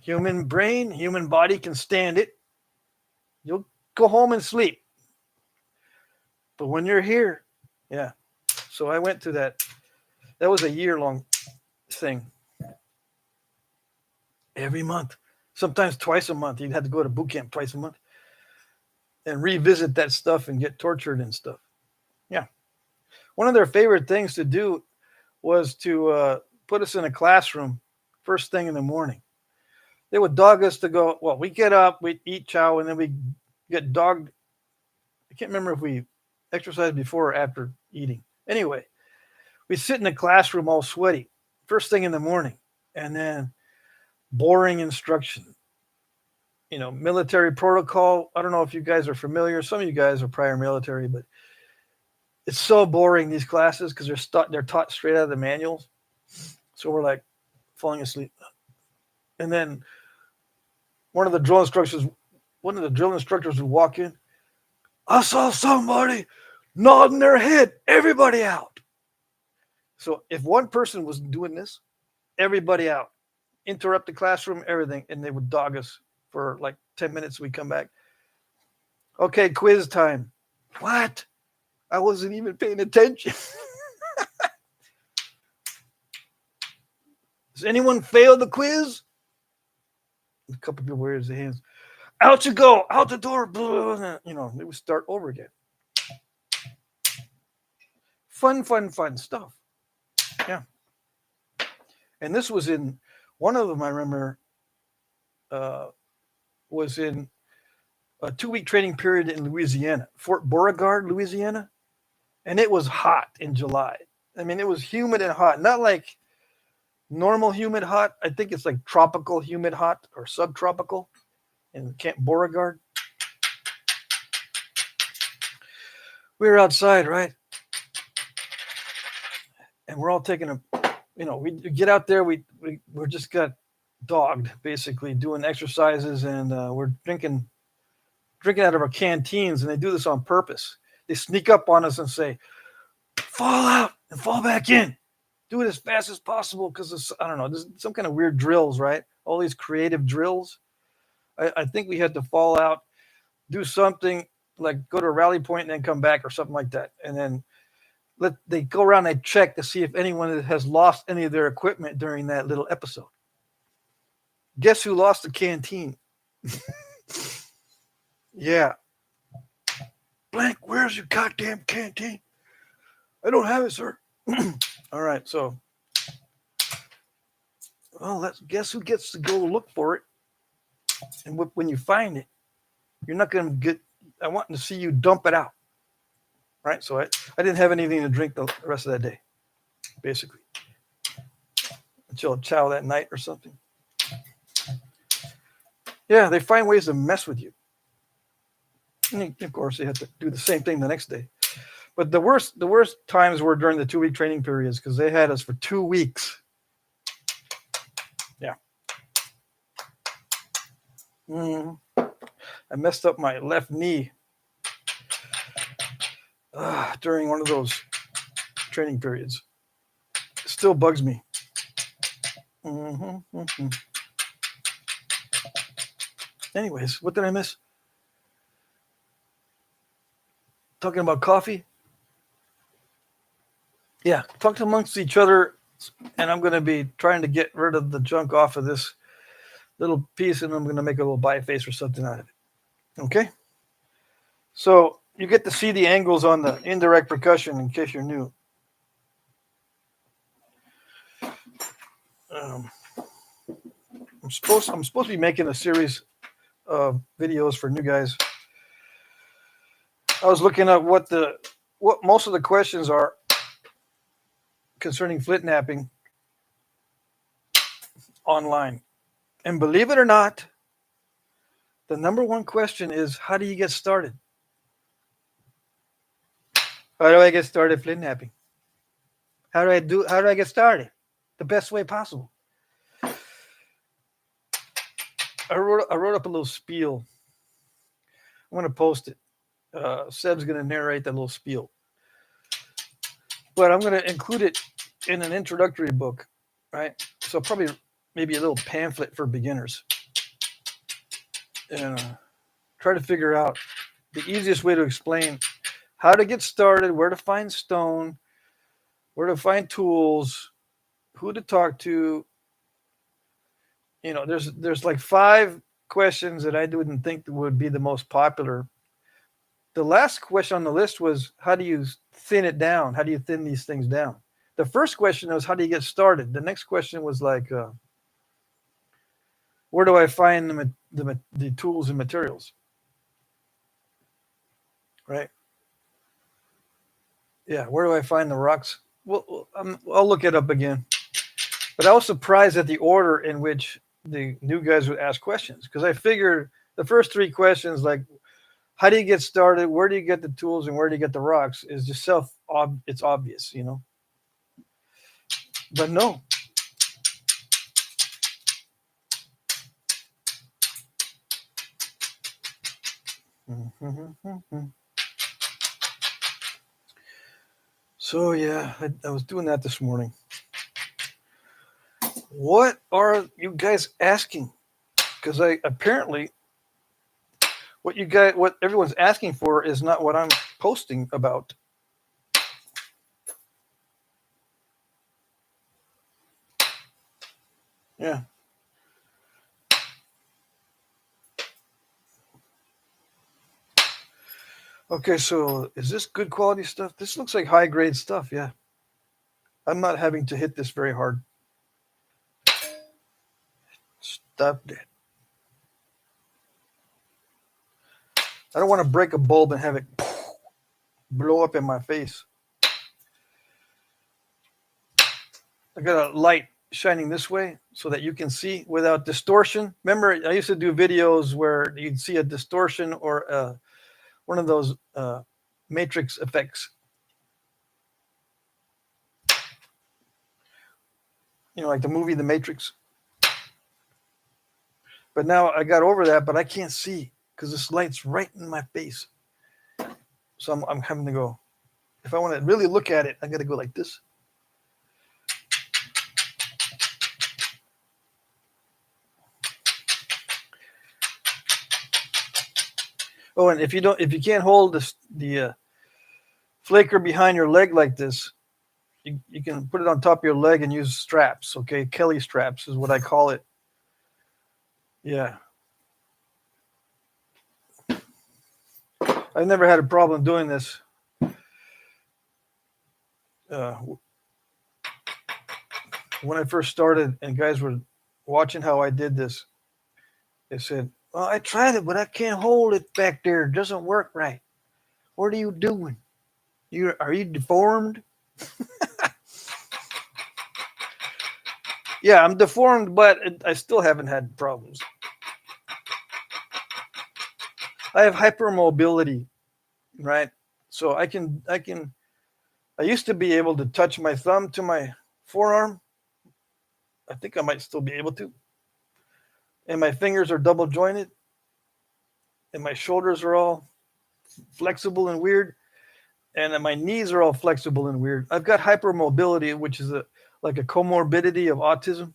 Human brain, human body can stand it. You'll go home and sleep. But when you're here, yeah. So I went to that. That was a year-long thing. Every month, sometimes twice a month. You'd have to go to boot camp twice a month and revisit that stuff and get tortured and stuff. Yeah. One of their favorite things to do was to put us in a classroom first thing in the morning. They would dog us to go, well, we get up, we eat chow, and then we get dogged. I can't remember if we exercised before or after eating. Anyway, we sit in the classroom all sweaty first thing in the morning, and then boring instruction. Military protocol. I don't know if you guys are familiar. Some of you guys are prior military, but it's so boring, these classes, because they're taught straight out of the manuals. So we're like falling asleep. And then one of the drill instructors would walk in. I saw somebody nodding their head. Everybody out. So if one person was doing this, everybody out. Interrupt the classroom, everything, and they would dog us for like 10 minutes. We come back. Okay, quiz time. What? I wasn't even paying attention. Does anyone fail the quiz? A couple people raise their hands. Out you go, out the door. They would start over again. Fun stuff. Yeah. And this was in one of them. I remember was in a 2-week training period in Louisiana, Fort Beauregard, Louisiana, and it was hot in July. I mean, it was humid and hot, not like normal humid hot. I think it's like tropical humid hot or subtropical in Camp Beauregard. We were outside, right? And we're all taking we get out there. We're just got dogged, basically doing exercises, and we're drinking out of our canteens, and they do this on purpose. They sneak up on us and say, fall out and fall back in. Do it as fast as possible because, I don't know, there's some kind of weird drills, right? All these creative drills. I think we had to fall out, do something like go to a rally point and then come back or something like that. And then they go around and check to see if anyone has lost any of their equipment during that little episode. Guess who lost the canteen? Yeah. Blank, where's your goddamn canteen? I don't have it, sir. All right, so, well, guess who gets to go look for it? And when you find it, you're not going to get, I want to see you dump it out. Right? So I didn't have anything to drink the rest of that day, basically. Until chow that night or something. Yeah, they find ways to mess with you. And of course, they have to do the same thing the next day. But the worst times were during the 2-week training periods because they had us for 2 weeks. Yeah. I messed up my left knee during one of those training periods. It still bugs me. Anyways, what did I miss? Talking about coffee? Yeah, talk amongst each other, and I'm going to be trying to get rid of the junk off of this little piece, and I'm going to make a little biface or something out of it. Okay? So you get to see the angles on the indirect percussion in case you're new. Um, I'm supposed to be making a series of videos for new guys. I was looking at what most of the questions are concerning Flintknapping online. And believe it or not, the number one question is, how do you get started? How do I get started Flintknapping? How do I get started? The best way possible. I wrote up a little spiel. I'm going to post it. Seb's going to narrate that little spiel. But I'm going to include it in an introductory book, right? So probably maybe a little pamphlet for beginners. And try to figure out the easiest way to explain how to get started, where to find stone, where to find tools, who to talk to. You know, there's like 5 questions that I wouldn't think would be the most popular. The last question on the list was, how do you thin it down? How do you thin these things down? The first question was, how do you get started? The next question was like, where do I find the tools and materials? Right? Yeah, where do I find the rocks? Well, I'll look it up again. But I was surprised at the order in which the new guys would ask questions, because I figured the first 3 questions, like, how do you get started, where do you get the tools, and where do you get the rocks, is just it's obvious, you know. But no. So yeah, I was doing that this morning. What are you guys asking? Because apparently what everyone's asking for is not what I'm posting about. Yeah. Okay, so is this good quality stuff? This looks like high grade stuff, yeah. I'm not having to hit this very hard. Stop that. I don't want to break a bulb and have it blow up in my face. I got a light shining this way so that you can see without distortion. Remember, I used to do videos where you'd see a distortion or one of those matrix effects. You know, like the movie The Matrix. But now I got over that, but I can't see because this light's right in my face. So I'm having to go. If I want to really look at it, I got to go like this. Oh, and if you can't hold the flaker behind your leg like this, you can put it on top of your leg and use straps. Okay, Kelly straps is what I call it. Yeah. I've never had a problem doing this. When I first started and guys were watching how I did this, they said, well, I tried it, but I can't hold it back there. It doesn't work right. What are you doing? Are you deformed? Yeah, I'm deformed, but I still haven't had problems. I have hypermobility, right? So I used to be able to touch my thumb to my forearm. I think I might still be able to. And my fingers are double jointed. And my shoulders are all flexible and weird. And my knees are all flexible and weird. I've got hypermobility, which is like a comorbidity of autism.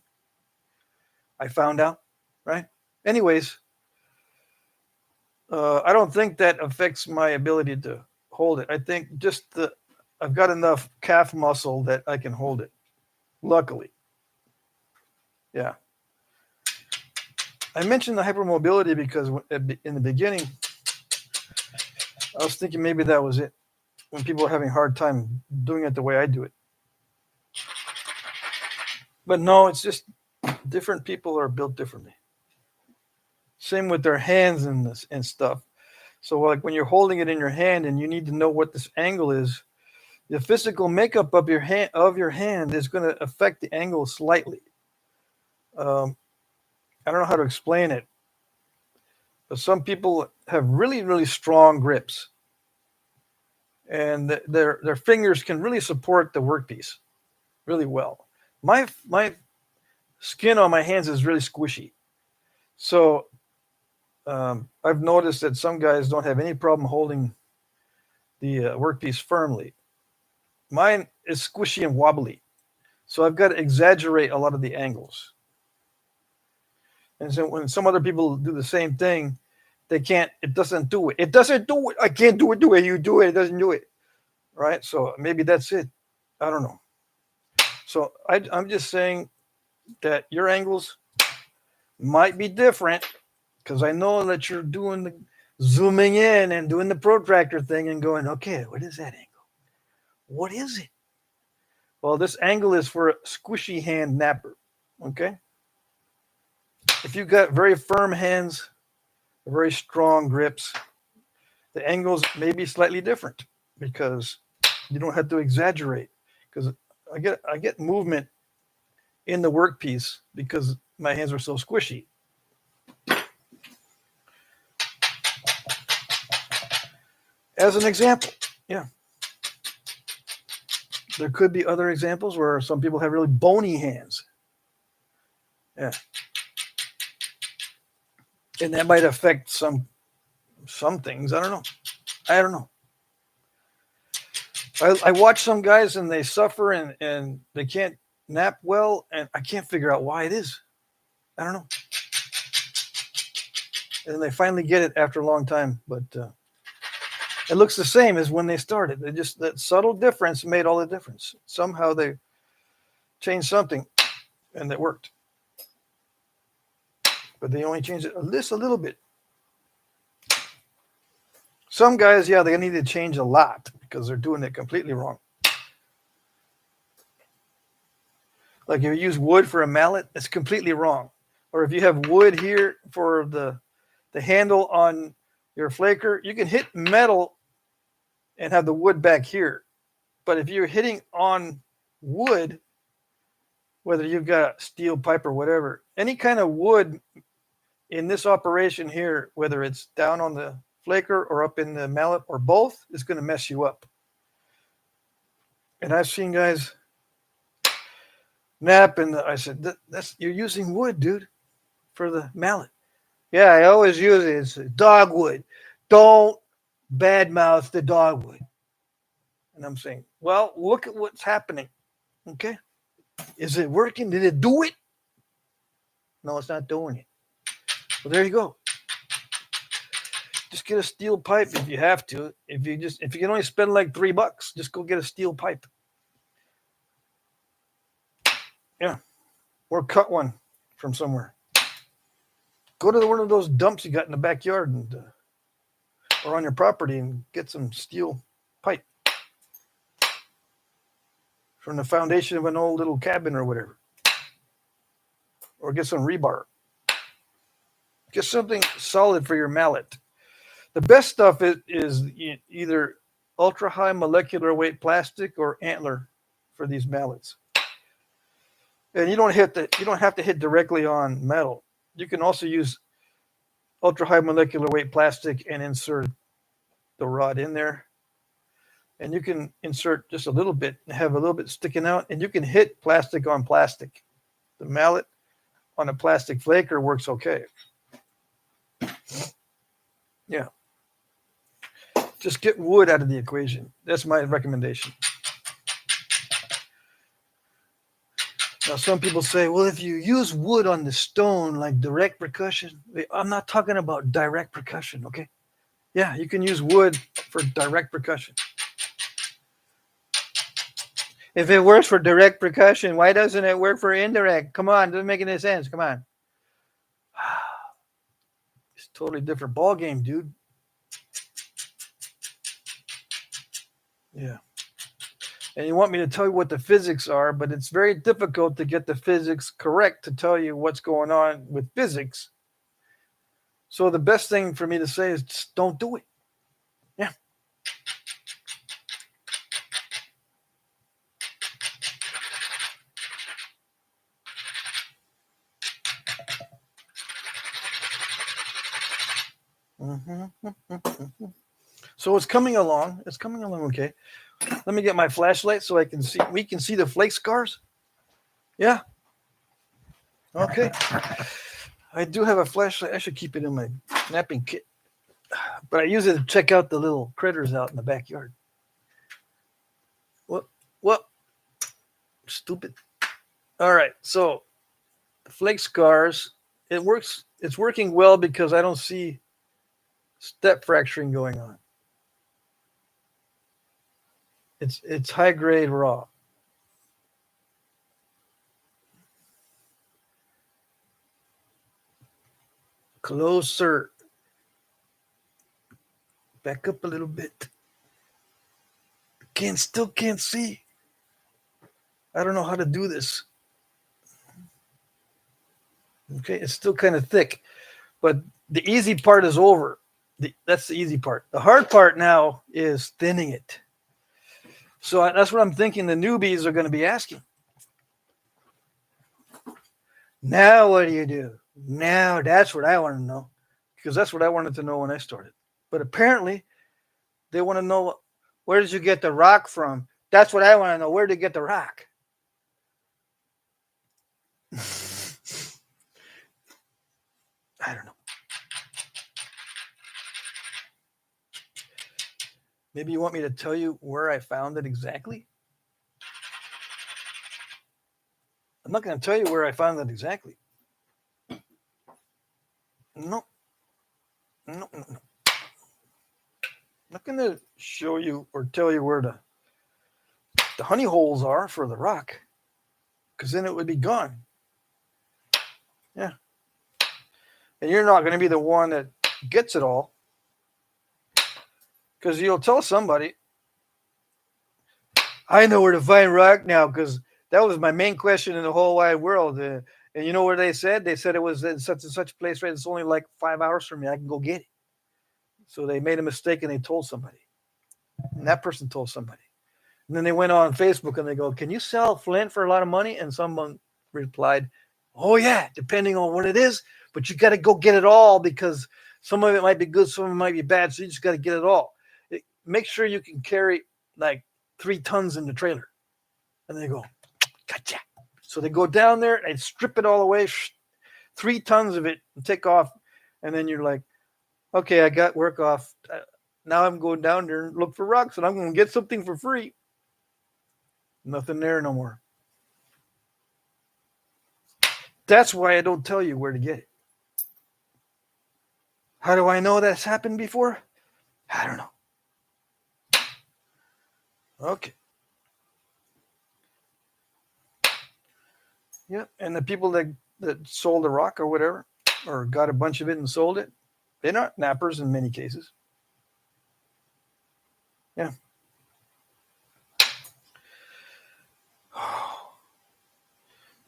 I found out, right? Anyways, I don't think that affects my ability to hold it. I think just I've got enough calf muscle that I can hold it. Luckily. Yeah. I mentioned the hypermobility because in the beginning, I was thinking maybe that was it. When people are having a hard time doing it the way I do it. But no, it's just different people are built differently. Same with their hands and stuff. So like when you're holding it in your hand and you need to know what this angle is, the physical makeup of your hand is going to affect the angle slightly. I don't know how to explain it, but some people have really, really strong grips, and their fingers can really support the workpiece really well. My skin on my hands is really squishy, so I've noticed that some guys don't have any problem holding the workpiece firmly. Mine is squishy and wobbly, so I've got to exaggerate a lot of the angles. And so when some other people do the same thing, they can't. It doesn't do it. It doesn't do it. I can't do it the way you do it. It doesn't do it, right? So maybe that's it. I don't know. So I'm just saying that your angles might be different because I know that you're doing the zooming in and doing the protractor thing and going, okay, what is that angle? What is it? Well, this angle is for a squishy hand napper, okay? If you've got very firm hands, very strong grips, the angles may be slightly different because you don't have to exaggerate. Because I get movement in the workpiece because my hands are so squishy. As an example, yeah. There could be other examples where some people have really bony hands. Yeah. And that might affect some things. I don't know. I watch some guys and they suffer and they can't nap well, and I can't figure out why it is. I don't know. And they finally get it after a long time, but it looks the same as when they started. They just that subtle difference made all the difference. Somehow they changed something, and it worked. But they only changed it a little bit. Some guys, yeah, they need to change a lot because they're doing it completely wrong. Like if you use wood for a mallet, it's completely wrong. Or if you have wood here for the handle on your flaker, you can hit metal and have the wood back here. But if you're hitting on wood, whether you've got steel pipe or whatever, any kind of wood in this operation here, whether it's down on the flaker or up in the mallet or both, is going to mess you up. And I've seen guys nap, and I said, "That's you're using wood, dude, for the mallet." Yeah, I always use it. It's dogwood. Don't badmouth the dogwood. And I'm saying, well, look at what's happening. Okay, is it working? Did it do it? No, it's not doing it. Well, there you go. Just get a steel pipe if you have to. If you can only spend like $3, just go get a steel pipe. Yeah, or cut one from somewhere. Go to one of those dumps you got in the backyard and or on your property and get some steel pipe from the foundation of an old little cabin or whatever. Or get some rebar. Get something solid for your mallet. The best stuff is either ultra high molecular weight plastic or Atlatl for these mallets. And you don't have to hit directly on metal. You can also use ultra high molecular weight plastic and insert the rod in there. And you can insert just a little bit and have a little bit sticking out, and you can hit plastic on plastic. The mallet on a plastic flaker works okay. Yeah. Just get wood out of the equation. That's my recommendation. Now, some people say, well, if you use wood on the stone, like direct percussion, I'm not talking about direct percussion, okay? Yeah, you can use wood for direct percussion. If it works for direct percussion, why doesn't it work for indirect? Come on, doesn't make any sense. Come on. It's a totally different ball game, dude. Yeah. And you want me to tell you what the physics are, but it's very difficult to get the physics correct to tell you what's going on with physics. So the best thing for me to say is just don't do it. Yeah. So it's coming along. It's coming along okay. Let me get my flashlight so I can see. We can see the flake scars. Yeah. Okay. I do have a flashlight. I should keep it in my knapping kit. But I use it to check out the little critters out in the backyard. What? Stupid. All right. So the flake scars, it works. It's working well because I don't see step fracturing going on. It's high grade raw. Closer. Back up a little bit. Still can't see. I don't know how to do this. Okay, it's still kind of thick, but the easy part is over. That's the easy part. The hard part now is thinning it. So that's what I'm thinking the newbies are going to be asking. Now what do you do? Now that's what I want to know, because that's what I wanted to know when I started. But apparently they want to know, where did you get the rock from? That's what I want to know. Where did you get the rock? I don't know. Maybe you want me to tell you where I found it exactly? I'm not going to tell you where I found it exactly. No. I'm not going to show you or tell you where the honey holes are for the rock, because then it would be gone. Yeah. And you're not going to be the one that gets it all, because you'll tell somebody, I know where to find rock now, because that was my main question in the whole wide world. And you know what they said? They said it was in such and such a place, right? It's only like 5 hours from me. I can go get it. So they made a mistake and they told somebody. And that person told somebody. And then they went on Facebook and they go, can you sell flint for a lot of money? And someone replied, oh, yeah, depending on what it is. But you got to go get it all, because some of it might be good, some of it might be bad. So you just got to get it all. Make sure you can carry like 3 tons in the trailer. And they go, gotcha. So they go down there and strip it all away, 3 tons of it, and take off. And then you're like, okay, I got work off. Now I'm going down there and look for rocks, and I'm going to get something for free. Nothing there no more. That's why I don't tell you where to get it. How do I know that's happened before? I don't know. Okay. Yeah, and the people that sold the rock or whatever, or got a bunch of it and sold it, they're not nappers in many cases. Yeah.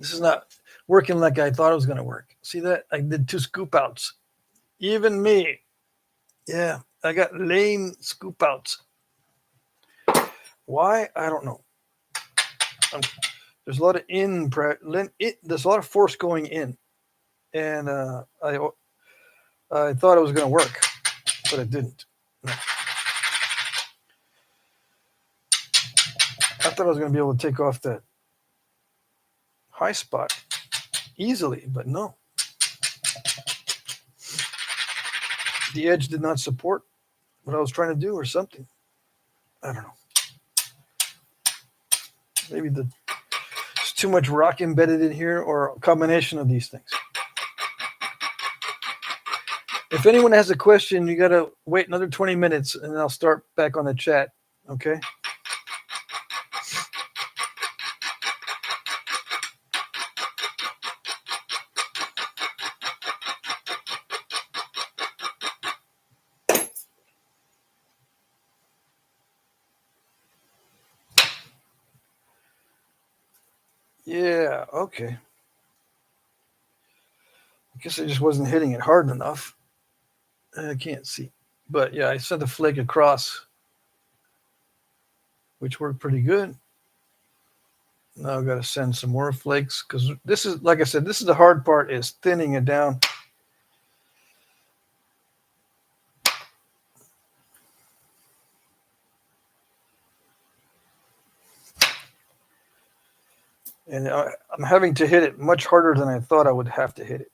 This is not working like I thought it was going to work. See that? I did 2 scoop outs. Even me. Yeah, I got lame scoop outs. Why? I don't know. There's a lot of there's a lot of force going in, and I thought it was going to work, but it didn't. No. I thought I was going to be able to take off that high spot easily, but no. The edge did not support what I was trying to do, or something. I don't know. Maybe there's too much rock embedded in here, or a combination of these things. If anyone has a question, you got to wait another 20 minutes, and I'll start back on the chat. Okay? Yeah, okay. I guess I just wasn't hitting it hard enough. I can't see. But yeah, I sent a flake across, which worked pretty good. Now I've got to send some more flakes because this is, like I said, this is the hard part, is thinning it down. And I'm having to hit it much harder than I thought I would have to hit it.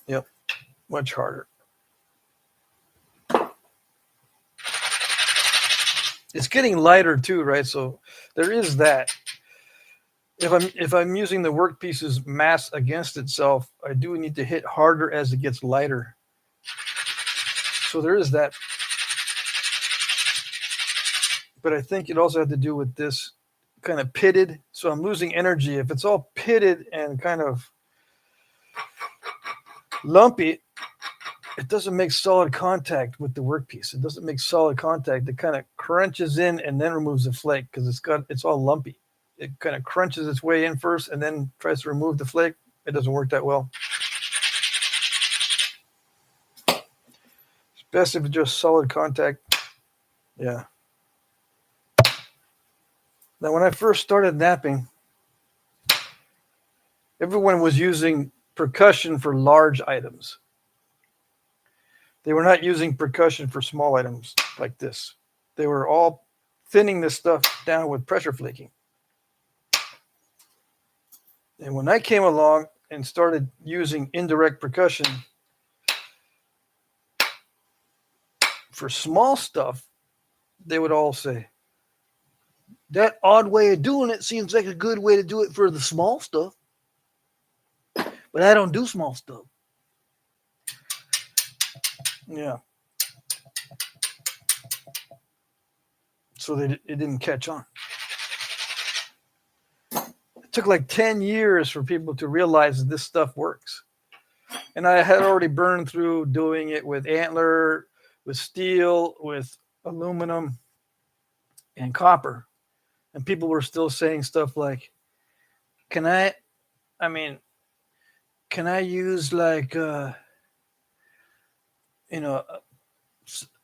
Yep, much harder. It's getting lighter too, right? So there is that. If I'm using the workpiece's mass against itself, I do need to hit harder as it gets lighter. So there is that. But I think it also had to do with this kind of pitted. So I'm losing energy. If it's all pitted and kind of lumpy, it doesn't make solid contact with the workpiece. It doesn't make solid contact. It kind of crunches in and then removes the flake because it's all lumpy. It kind of crunches its way in first and then tries to remove the flake. It doesn't work that well. It's best if it's just solid contact. Yeah. Now, when I first started knapping, everyone was using percussion for large items. They were not using percussion for small items like this. They were all thinning this stuff down with pressure flaking. And when I came along and started using indirect percussion for small stuff, they would all say, that odd way of doing it seems like a good way to do it for the small stuff. But I don't do small stuff. Yeah. So it didn't catch on. It took like 10 years for people to realize that this stuff works. And I had already burned through doing it with Atlatl, with steel, with aluminum, and copper. And people were still saying stuff like, can I use like,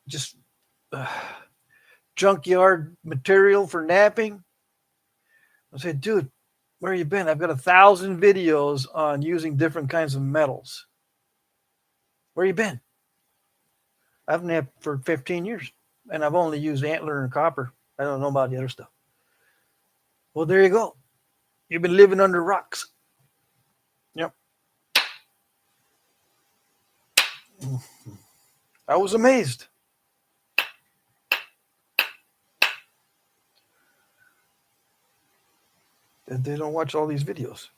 just junkyard material for knapping? I said, dude, where you been? I've got 1,000 videos on using different kinds of metals. Where you been? I've napped for 15 years, and I've only used Atlatl and copper. I don't know about the other stuff. Well, there you go. You've been living under rocks. Yep. I was amazed. That they don't watch all these videos.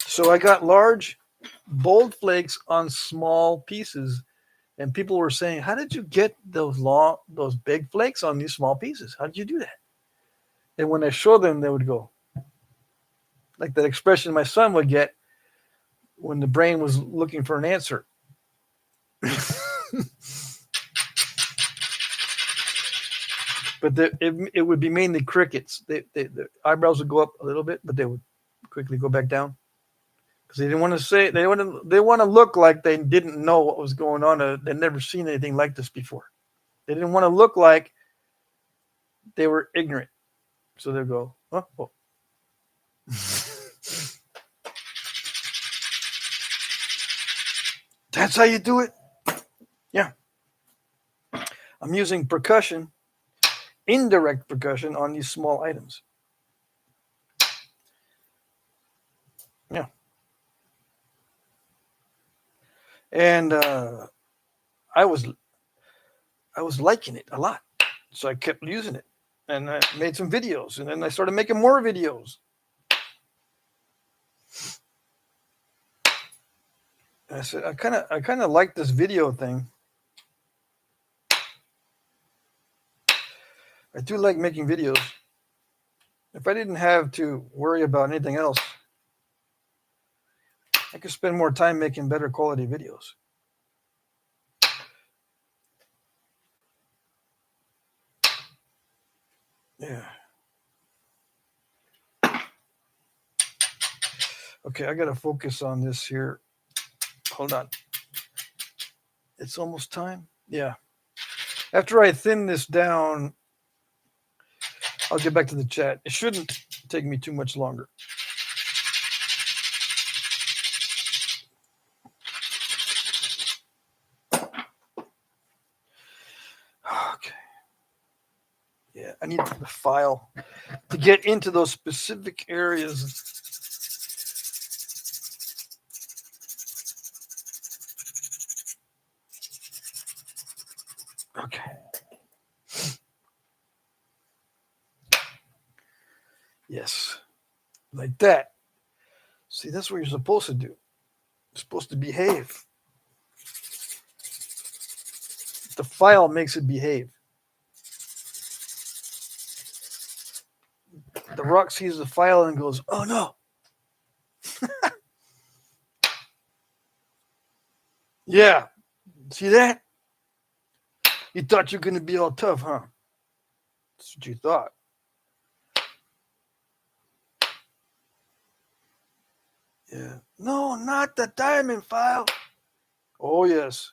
So I got large, bold flakes on small pieces, and people were saying, how did you get those big flakes on these small pieces? How did you do that? And when I showed them, they would go, like that expression my son would get when the brain was looking for an answer. But it would be mainly crickets. The eyebrows would go up a little bit, but they would quickly go back down because they didn't want to say, they want to look like they didn't know what was going on. They'd never seen anything like this before. They didn't want to look like they were ignorant. So they'd go, oh. That's how you do it? Yeah. I'm using percussion, indirect percussion on these small items. Yeah. And I was liking it a lot. So I kept using it. And I made some videos. And then I started making more videos. And I said, I kind of like this video thing. I do like making videos. If I didn't have to worry about anything else, I could spend more time making better quality videos. Yeah. Okay, I gotta focus on this here. Hold on. It's almost time. Yeah. After I thin this down, I'll get back to the chat. It shouldn't take me too much longer. Okay. Yeah, I need the file to get into those specific areas. Okay. Yes. Like that. See, that's what you're supposed to do. You're supposed to behave. The file makes it behave. The rock sees the file and goes, oh no. Yeah. See that? You thought you were going to be all tough, huh? That's what you thought. Yeah. No, not the diamond file. Oh, yes.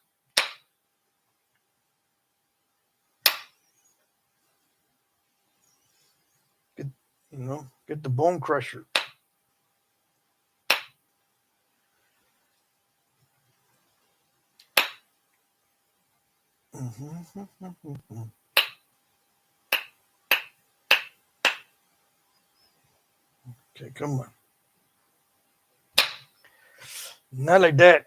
Get the bone crusher. Okay, come on. Not like that.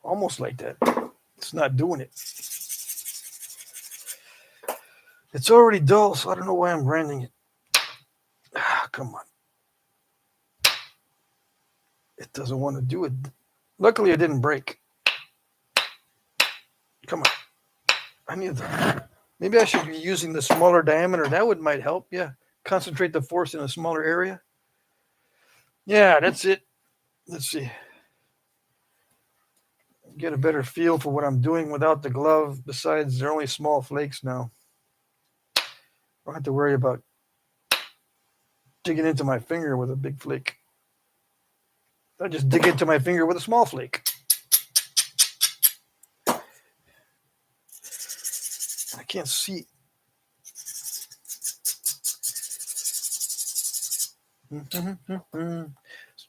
Almost like that. It's not doing it. It's already dull, so I don't know why I'm grinding it. Come on. It doesn't want to do it. Luckily, it didn't break. Come on. I need that. Maybe I should be using the smaller diameter. That might help. Yeah. Concentrate the force in a smaller area. Yeah, that's it. Let's see. Get a better feel for what I'm doing without the glove. Besides, they're only small flakes now. I don't have to worry about digging into my finger with a big flake. I just dig into my finger with a small flake. I can't see.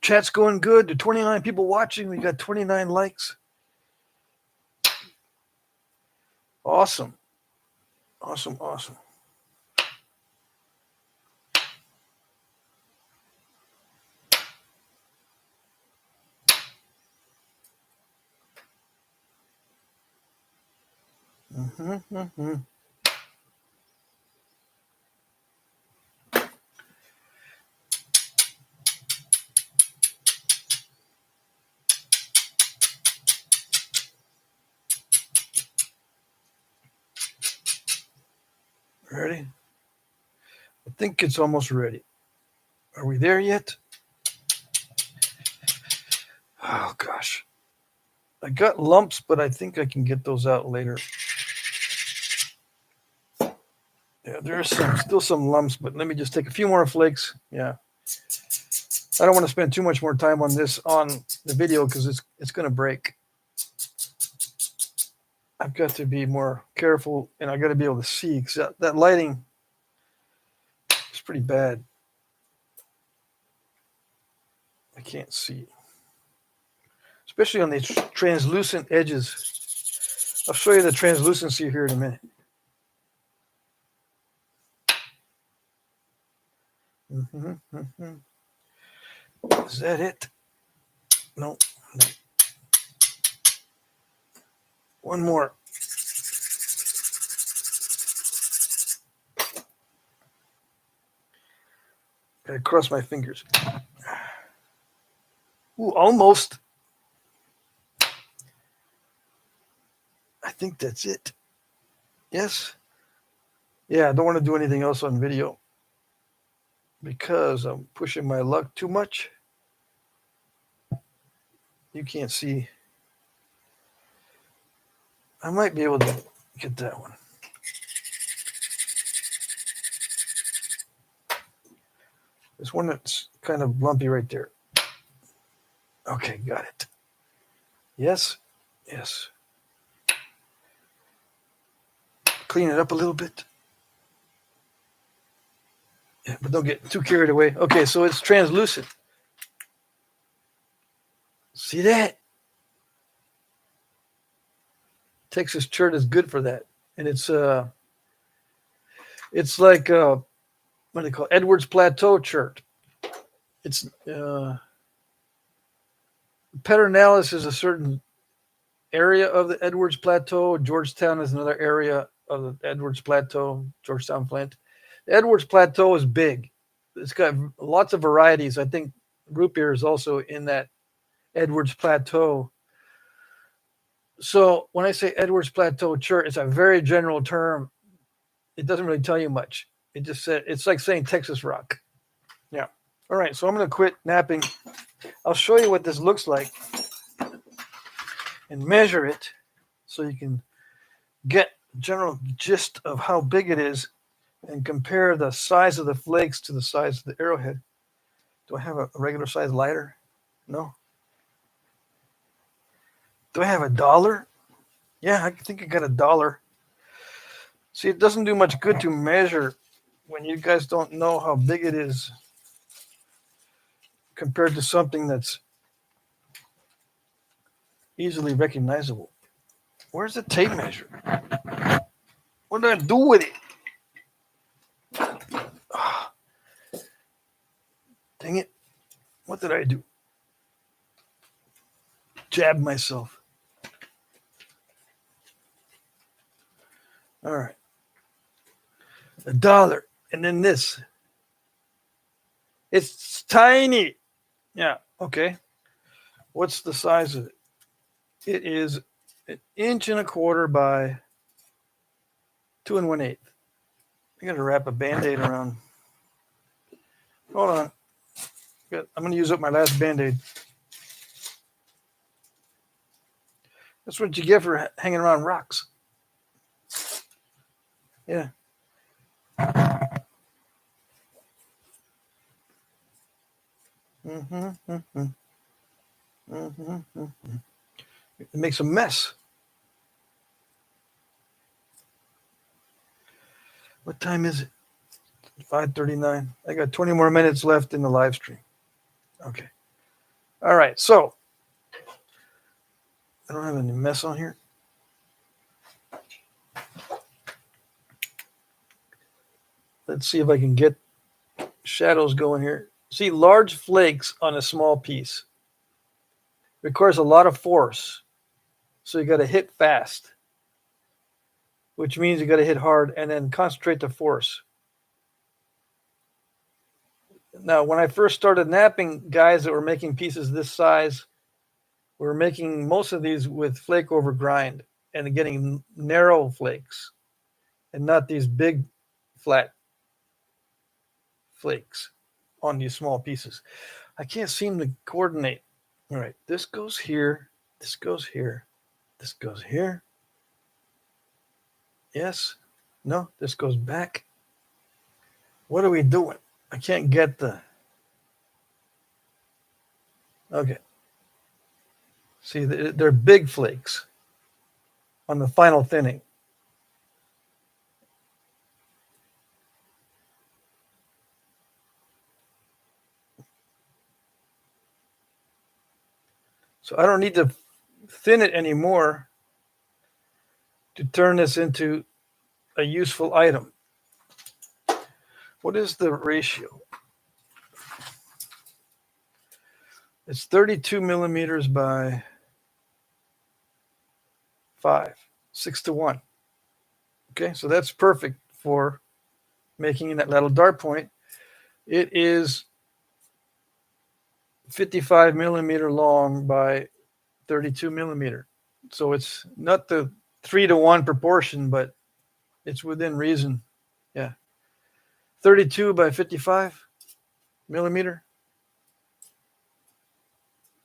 Chat's going good. There are 29 people watching. We got 29 likes. Awesome. Awesome, awesome. Ready? I think it's almost ready. Are we there yet? Oh, gosh. I got lumps, but I think I can get those out later. Yeah, there's still some lumps, but let me just take a few more flakes. Yeah. I don't want to spend too much more time on this on the video because it's going to break. I've got to be more careful, and I got to be able to see because that lighting is pretty bad. I can't see, especially on these translucent edges. I'll show you the translucency here in a minute. Is that it? No. One more. Gotta cross my fingers. Ooh, almost. I think that's it. Yes. Yeah, I don't want to do anything else on video because I'm pushing my luck too much. You can't see. I might be able to get that one. This one that's kind of lumpy right there. Okay, got it. Yes, yes. Clean it up a little bit. Yeah, but don't get too carried away. Okay, so it's translucent. See that? Texas chert is good for that. And it's like what do they call it? Edwards Plateau chert. It's Pedernales is a certain area of the Edwards Plateau. Georgetown is another area of the Edwards Plateau, Georgetown Flint. The Edwards Plateau is big. It's got lots of varieties. I think root beer is also in that Edwards Plateau. So when I say Edwards Plateau chert, it's a very general term. It doesn't really tell you much. It just said it's like saying Texas rock. Yeah. All right. So I'm going to quit napping. I'll show you what this looks like and measure it so you can get a general gist of how big it is and compare the size of the flakes to the size of the arrowhead. Do I have a regular size lighter? No. Do I have $1? Yeah, I think I got $1. See, it doesn't do much good to measure when you guys don't know how big it is compared to something that's easily recognizable. Where's the tape measure? What did I do with it? Oh, dang it. What did I do? Jab myself. All right. $1. And then this. It's tiny. Yeah, okay. What's the size of it? It is 1 1/4 inches by 2 1/8. I got to wrap a Band-Aid around. Hold on. I'm going to use up my last Band-Aid. That's what you get for hanging around rocks. Yeah. It makes a mess. What time is it? 5:39. I got 20 more minutes left in the live stream. Okay. All right. So I don't have any mess on here. Let's see if I can get shadows going here. See, large flakes on a small piece requires a lot of force. So you got to hit fast, which means you got to hit hard and then concentrate the force. Now, when I first started napping, guys that were making pieces this size were making most of these with flake over grind and getting narrow flakes and not these big flat flakes on these small pieces. I can't seem to coordinate. All right, this goes here, this goes here, this goes here. Yes, no, this goes back. What are we doing? I can't get the. Okay. See, they're big flakes on the final thinning. So I don't need to thin it anymore to turn this into a useful item. What is the ratio? It's 32 millimeters by 5, 6:1. Okay, so that's perfect for making that little dart point. It is 55 millimeter long by 32 millimeter. So it's not the 3:1 proportion, but it's within reason. Yeah. 32 by 55 millimeter.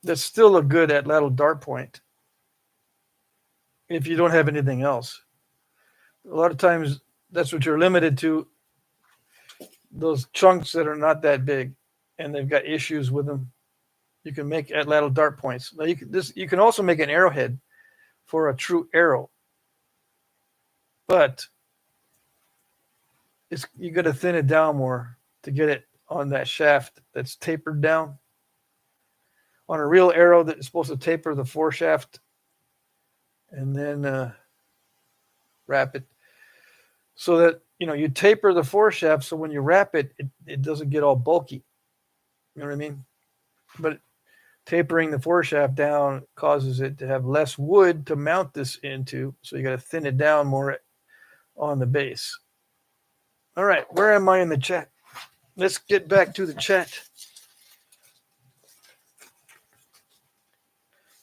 That's still a good Atlatl dart point if you don't have anything else. A lot of times that's what you're limited to, those chunks that are not that big. and they've got issues with them, you can make Atlatl dart points. Now you can also make an arrowhead for a true arrow, but you got to thin it down more to get it on that shaft that's tapered down. On a real arrow that is supposed to taper the foreshaft and then wrap it so that you taper the foreshaft so when you wrap it, it doesn't get all bulky. You know what I mean? But tapering the foreshaft down causes it to have less wood to mount this into, so you got to thin it down more on the base. All right, where am I in the chat? Let's get back to the chat.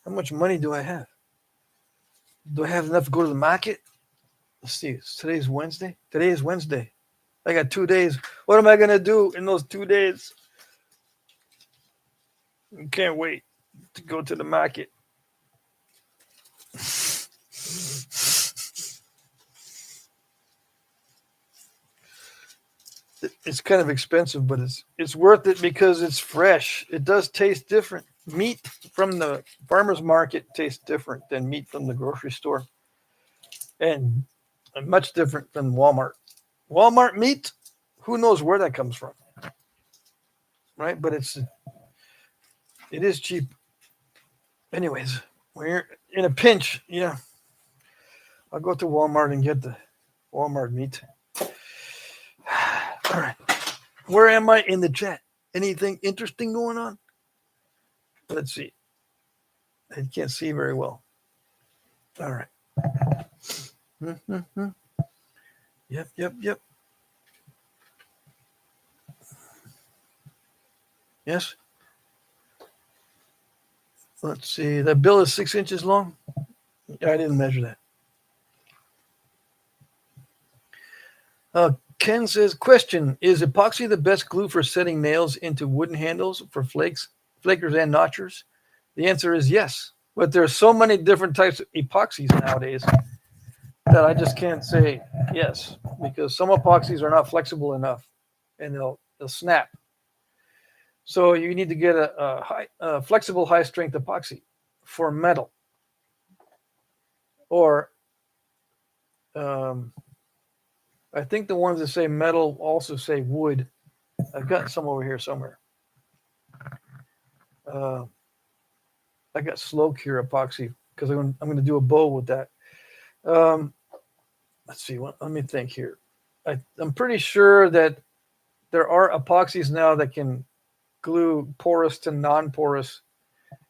How much money do I have? Do I have enough to go to the market? Let's see. Today's Wednesday. Today is Wednesday. I got 2 days. What am I going to do in those 2 days? I can't wait to go to the market. It's kind of expensive, but it's worth it because it's fresh. It does taste different. Meat from the farmer's market tastes different than meat from the grocery store, and much different than Walmart. Walmart meat, who knows where that comes from, right? But it is cheap. Anyways, when you're in a pinch, yeah, I'll go to Walmart and get the Walmart meat. All right. Where am I in the chat? Anything interesting going on? Let's see. I can't see very well. All right. Yep. Yes. Let's see. That bill is 6 inches long. I didn't measure that. Ken says, question, is epoxy the best glue for setting nails into wooden handles for flakers and notchers? The answer is yes. But there's so many different types of epoxies nowadays that I just can't say yes, because some epoxies are not flexible enough and they'll snap. So you need to get a flexible high-strength epoxy for metal. Or I think the ones that say metal also say wood. I've got some over here somewhere. I got slow cure epoxy because I'm going to do a bow with that. Let's see. Let me think here. I'm pretty sure that there are epoxies now that can glue porous to non-porous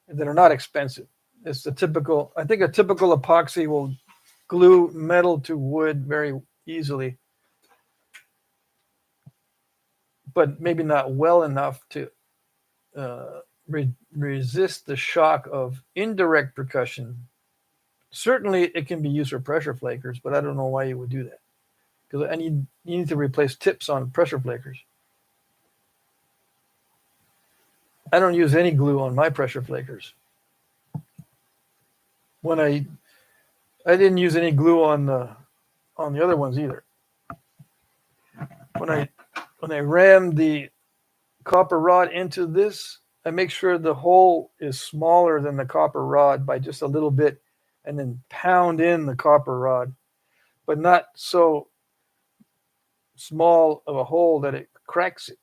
that are not expensive. It's the typical. I think a typical epoxy will glue metal to wood very easily, but maybe not well enough to resist the shock of indirect percussion. Certainly, it can be used for pressure flakers, but I don't know why you would do that. Because you need to replace tips on pressure flakers. I don't use any glue on my pressure flakers. When I didn't use any glue on the other ones either. When I ram the copper rod into this, I make sure the hole is smaller than the copper rod by just a little bit, and then pound in the copper rod, but not so small of a hole that it cracks it.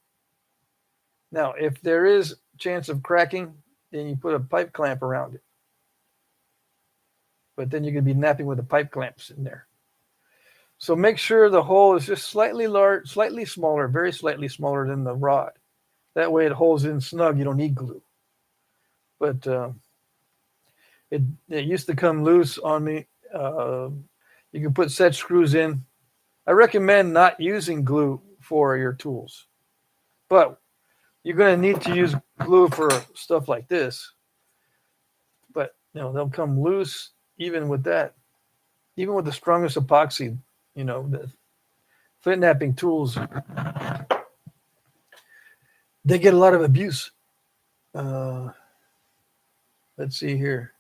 Now, if there is chance of cracking, then you put a pipe clamp around it. But then you can be napping with the pipe clamps in there. So make sure the hole is just slightly large, slightly smaller, very slightly smaller than the rod. That way it holds in snug. You don't need glue. But it used to come loose on me. You can put set screws in. I recommend not using glue for your tools. But you're going to need to use glue for stuff like this. But they'll come loose even with that. Even with the strongest epoxy, the Flintknapping tools, they get a lot of abuse. Let's see here.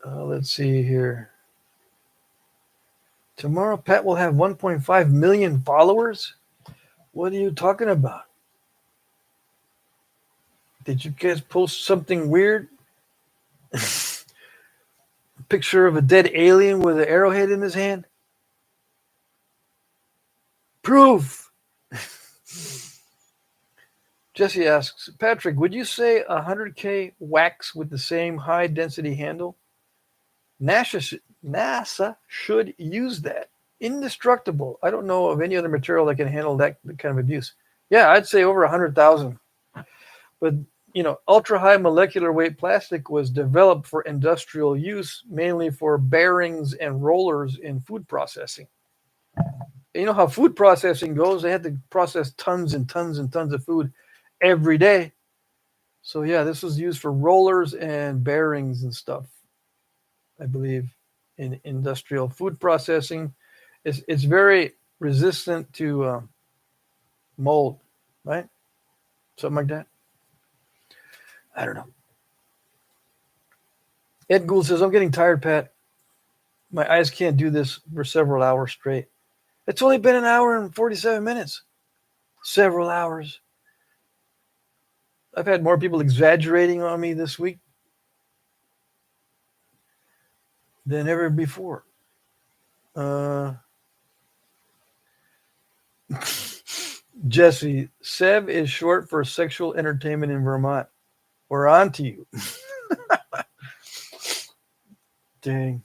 Let's see here. Tomorrow, Pat will have 1.5 million followers. What are you talking about? Did you guys post something weird? Picture of a dead alien with an arrowhead in his hand? Proof! Jesse asks, Patrick, would you say 100K wax with the same high density handle? NASA should use that. Indestructible. I don't know of any other material that can handle that kind of abuse. Yeah, I'd say over 100,000. But, ultra high molecular weight plastic was developed for industrial use, mainly for bearings and rollers in food processing. You know how food processing goes? They had to process tons and tons and tons of food every day. So yeah, this was used for rollers and bearings and stuff, I believe, in industrial food processing. It's very resistant to mold, right? Something like that. I don't know. Ed Gould says, I'm getting tired, Pat. My eyes can't do this for several hours straight. It's only been an hour and 47 minutes. Several hours. I've had more people exaggerating on me this week than ever before. Jesse, SEV is short for sexual entertainment in Vermont. We're on to you. Dang.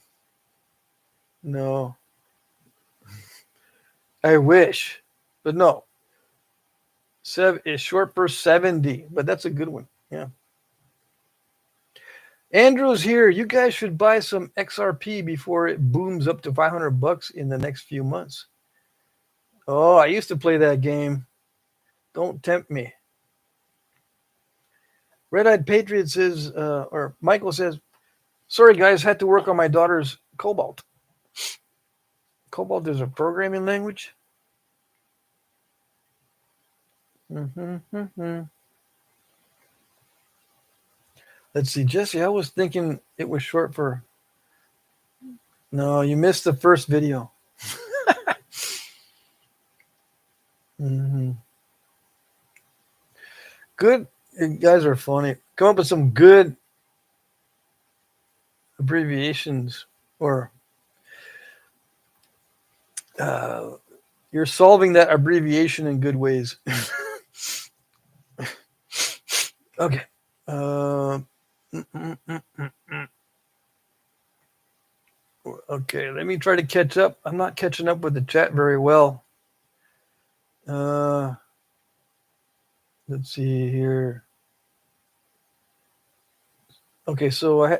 No. I wish, but no. SEV is short for 70, but that's a good one. Yeah. Andrew's here. You guys should buy some XRP before it booms up to $500 in the next few months. Oh, I used to play that game. Don't tempt me. Red-Eyed Patriot says, or Michael says, sorry guys, had to work on my daughter's Cobalt. Cobalt is a programming language. Let's see, Jesse, I was thinking it was short for... No, you missed the first video. Good. You guys are funny. Come up with some good abbreviations, or you're solving that abbreviation in good ways. Okay. Okay, let me try to catch up. I'm not catching up with the chat very well. Let's see here. Okay, so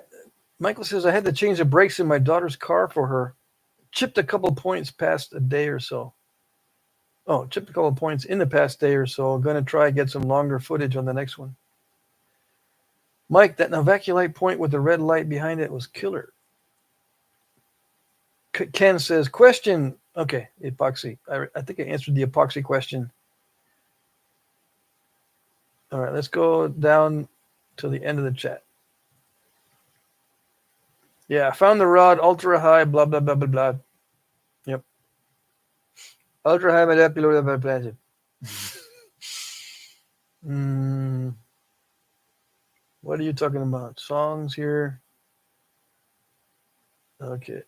Michael says I had to change the brakes in my daughter's car for her. Chipped a couple points past a day or so. Oh, chipped a couple points in the past day or so. I'm going to try and get some longer footage on the next one. Mike, that Novaculite point with the red light behind it was killer. Ken says, question. Okay, epoxy. I think I answered the epoxy question. All right, let's go down to the end of the chat. Yeah, I found the rod, ultra high, blah, blah, blah, blah, blah. Yep. Ultra high molecular plastic. What are you talking about? Songs here. Okay.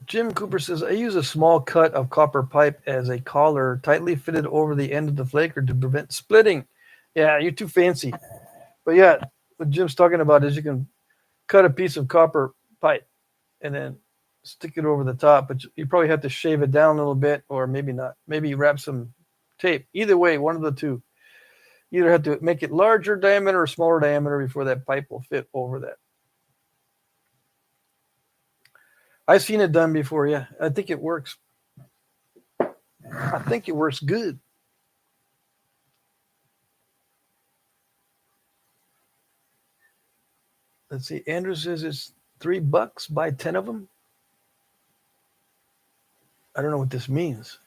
Jim Cooper says, I use a small cut of copper pipe as a collar tightly fitted over the end of the flaker to prevent splitting. Yeah, you're too fancy. But yeah, what Jim's talking about is you can cut a piece of copper pipe and then stick it over the top, but you probably have to shave it down a little bit, or maybe not. Maybe wrap some tape. Either way, one of the two. You either have to make it larger diameter or smaller diameter before that pipe will fit over that. I've seen it done before, yeah. I think it works. I think it works good. Let's see. Andrew says it's $3. Buy 10 of them. I don't know what this means.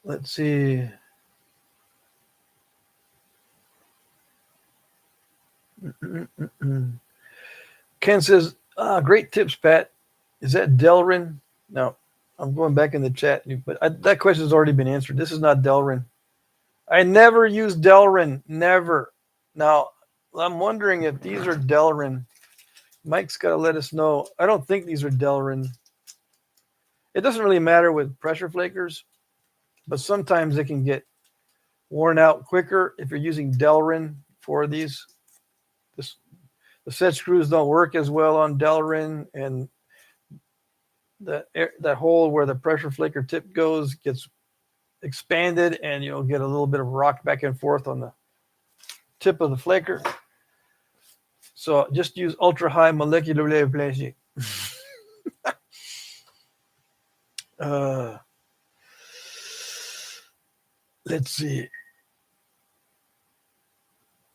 Let's see. Ken says, great tips, Pat. Is that Delrin? No, I'm going back in the chat, but that question has already been answered. This is not Delrin. I never use Delrin, never. Now, I'm wondering if these are Delrin. Mike's got to let us know. I don't think these are Delrin. It doesn't really matter with pressure flakers, but sometimes they can get worn out quicker if you're using Delrin for these. The set screws don't work as well on Delrin, and that hole where the pressure flaker tip goes gets expanded, and you'll get a little bit of rock back and forth on the tip of the flaker. So just use ultra high molecular layer plastic. Let's see.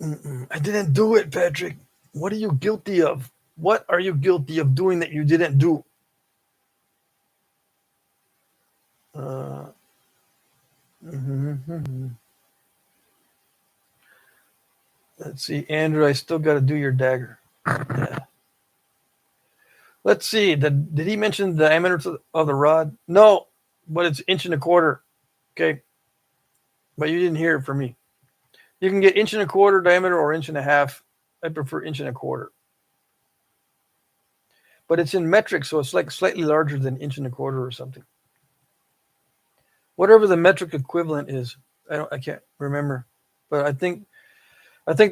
I didn't do it, Patrick. What are you guilty of? What are you guilty of doing that you didn't do? Let's see, Andrew, I still got to do your dagger. Yeah. Let's see. Did he mention the diameter of the rod? No, but it's 1.25 inches. Okay. But you didn't hear it from me. You can get 1.25 inches diameter or 1.5 inches. I prefer 1.25 inches. But it's in metric, so it's like slightly larger than 1.25 inches or something. Whatever the metric equivalent is, I can't remember. But I think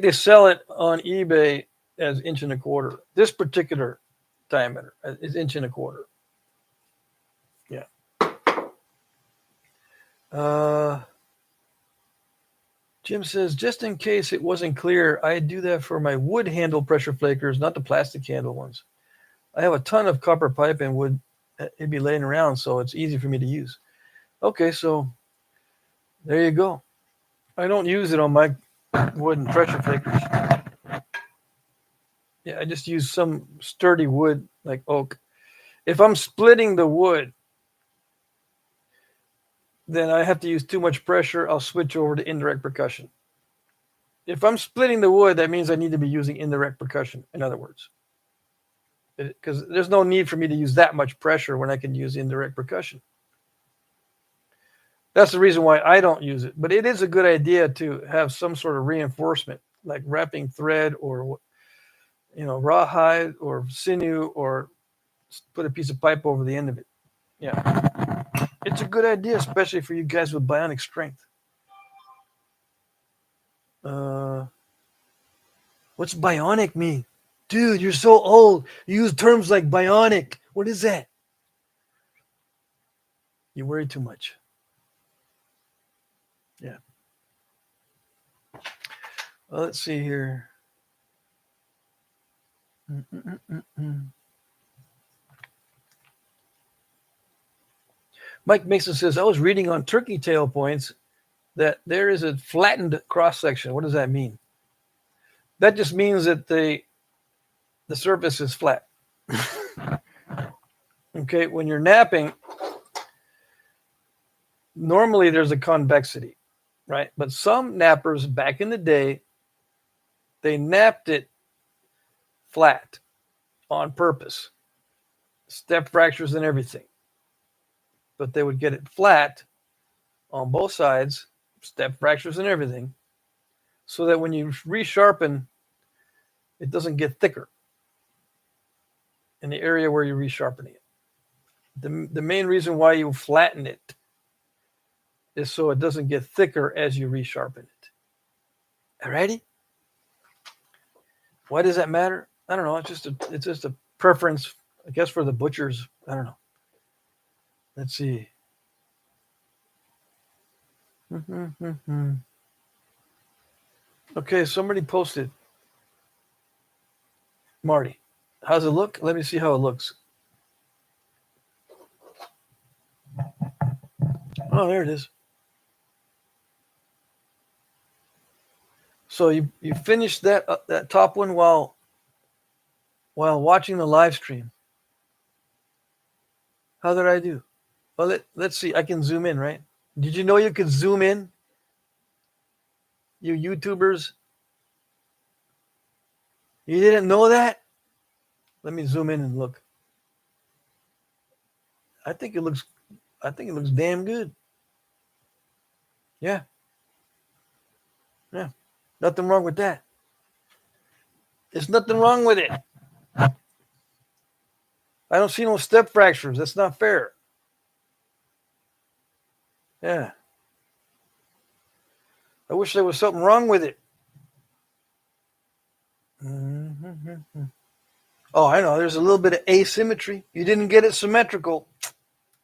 they sell it on eBay as 1.25 inches. This particular diameter is 1.25 inches. Yeah. Jim says, just in case it wasn't clear, I do that for my wood handle pressure flakers, not the plastic handle ones. I have a ton of copper pipe and wood. It'd be laying around, so it's easy for me to use. Okay, so there you go. I don't use it on my wooden pressure flakers. Yeah, I just use some sturdy wood like oak. If I'm splitting the wood, then I have to use too much pressure. I'll switch over to indirect percussion. If I'm splitting the wood, that means I need to be using indirect percussion, in other words. Because there's no need for me to use that much pressure when I can use indirect percussion. That's the reason why I don't use it. But it is a good idea to have some sort of reinforcement, like wrapping thread or rawhide or sinew, or put a piece of pipe over the end of it. Yeah. It's a good idea, especially for you guys with bionic strength. What's bionic mean? Dude, you're so old. You use terms like bionic. What is that? You worry too much. Yeah. Well, let's see here. Mike Mason says, I was reading on turkey tail points that there is a flattened cross section. What does that mean? That just means that the surface is flat. Okay, when you're napping, normally there's a convexity, right? But some nappers back in the day, they napped it flat on purpose, step fractures and everything. But they would get it flat on both sides, step fractures and everything, so that when you resharpen, it doesn't get thicker in the area where you're resharpening it. The main reason why you flatten it is so it doesn't get thicker as you resharpen it. Alrighty? Why does that matter? I don't know. It's just a preference, I guess, for the butchers. I don't know. Let's see. Okay, somebody posted. Marty, how's it look? Let me see how it looks. Oh, there it is. So you finished that top one while watching the live stream. How did I do? Well, let's see. I can zoom in, right? Did you know you could zoom in? You YouTubers? You didn't know that? Let me zoom in and look. I think it looks damn good. Yeah. Yeah. Nothing wrong with that. There's nothing wrong with it. I don't see no step fractures. That's not fair. Yeah. I wish there was something wrong with it. Mm-hmm. Oh, I know. There's a little bit of asymmetry. You didn't get it symmetrical.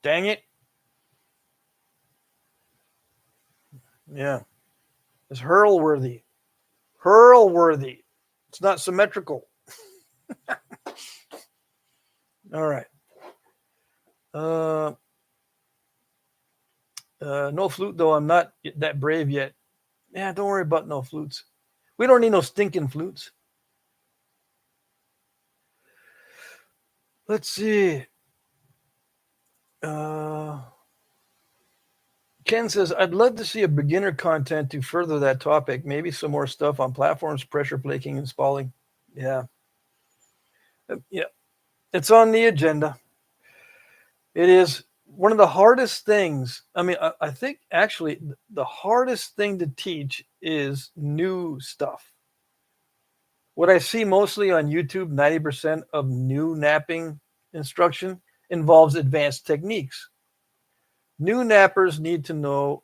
Dang it. Yeah. It's hurl worthy. Hurl worthy. It's not symmetrical. All right. No flute, though. I'm not that brave yet. Yeah, don't worry about no flutes. We don't need no stinking flutes. Let's see. Ken says, I'd love to see a beginner content to further that topic. Maybe some more stuff on platforms, pressure flaking, and spalling. Yeah. Yeah. It's on the agenda. It is one of the hardest things. I mean, I think actually the hardest thing to teach is new stuff. What I see mostly on YouTube, 90% of new napping instruction involves advanced techniques. New nappers need to know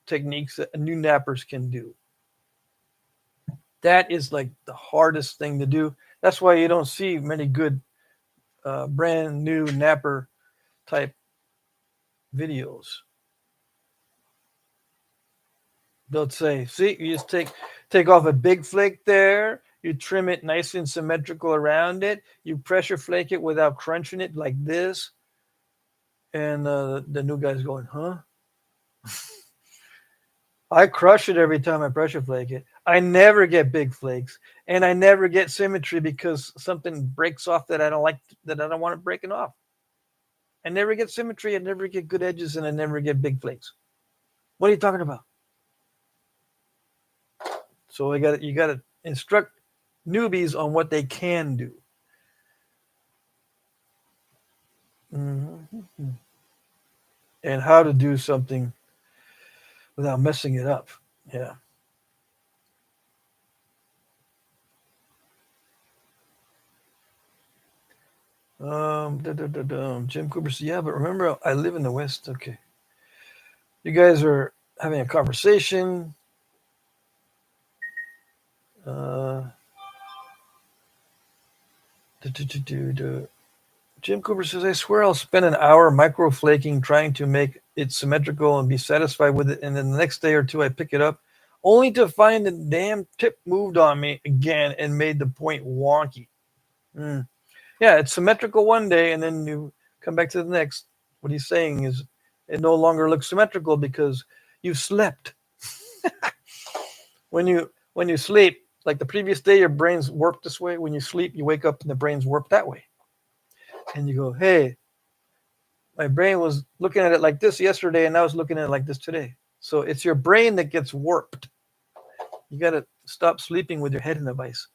techniques that new nappers can do. That is like the hardest thing to do. That's why you don't see many good brand new napper type videos. They'll say, see, you just take off a big flake there, you trim it nice and symmetrical around it, you pressure flake it without crunching it like this, and the new guy's going, huh? I crush it every time I pressure flake it. I never get big flakes, and I never get symmetry because something breaks off that I don't like, that I don't want it breaking off. I never get symmetry, I never get good edges, and I never get big flakes. What are you talking about? So you got to instruct newbies on what they can do. Mm-hmm. And how to do something without messing it up. Yeah. Jim Cooper says, yeah, but remember, I live in the West. Okay. You guys are having a conversation. Jim Cooper says, I swear I'll spend an hour microflaking trying to make it symmetrical and be satisfied with it. And then the next day or two, I pick it up only to find the damn tip moved on me again and made the point wonky. Yeah, it's symmetrical one day, and then you come back to the next. What he's saying is it no longer looks symmetrical because you slept. When you sleep, like the previous day, your brain's warped this way. When you sleep, you wake up and the brain's warped that way. And you go, hey, my brain was looking at it like this yesterday, and I was looking at it like this today. So it's your brain that gets warped. You got to stop sleeping with your head in a vice.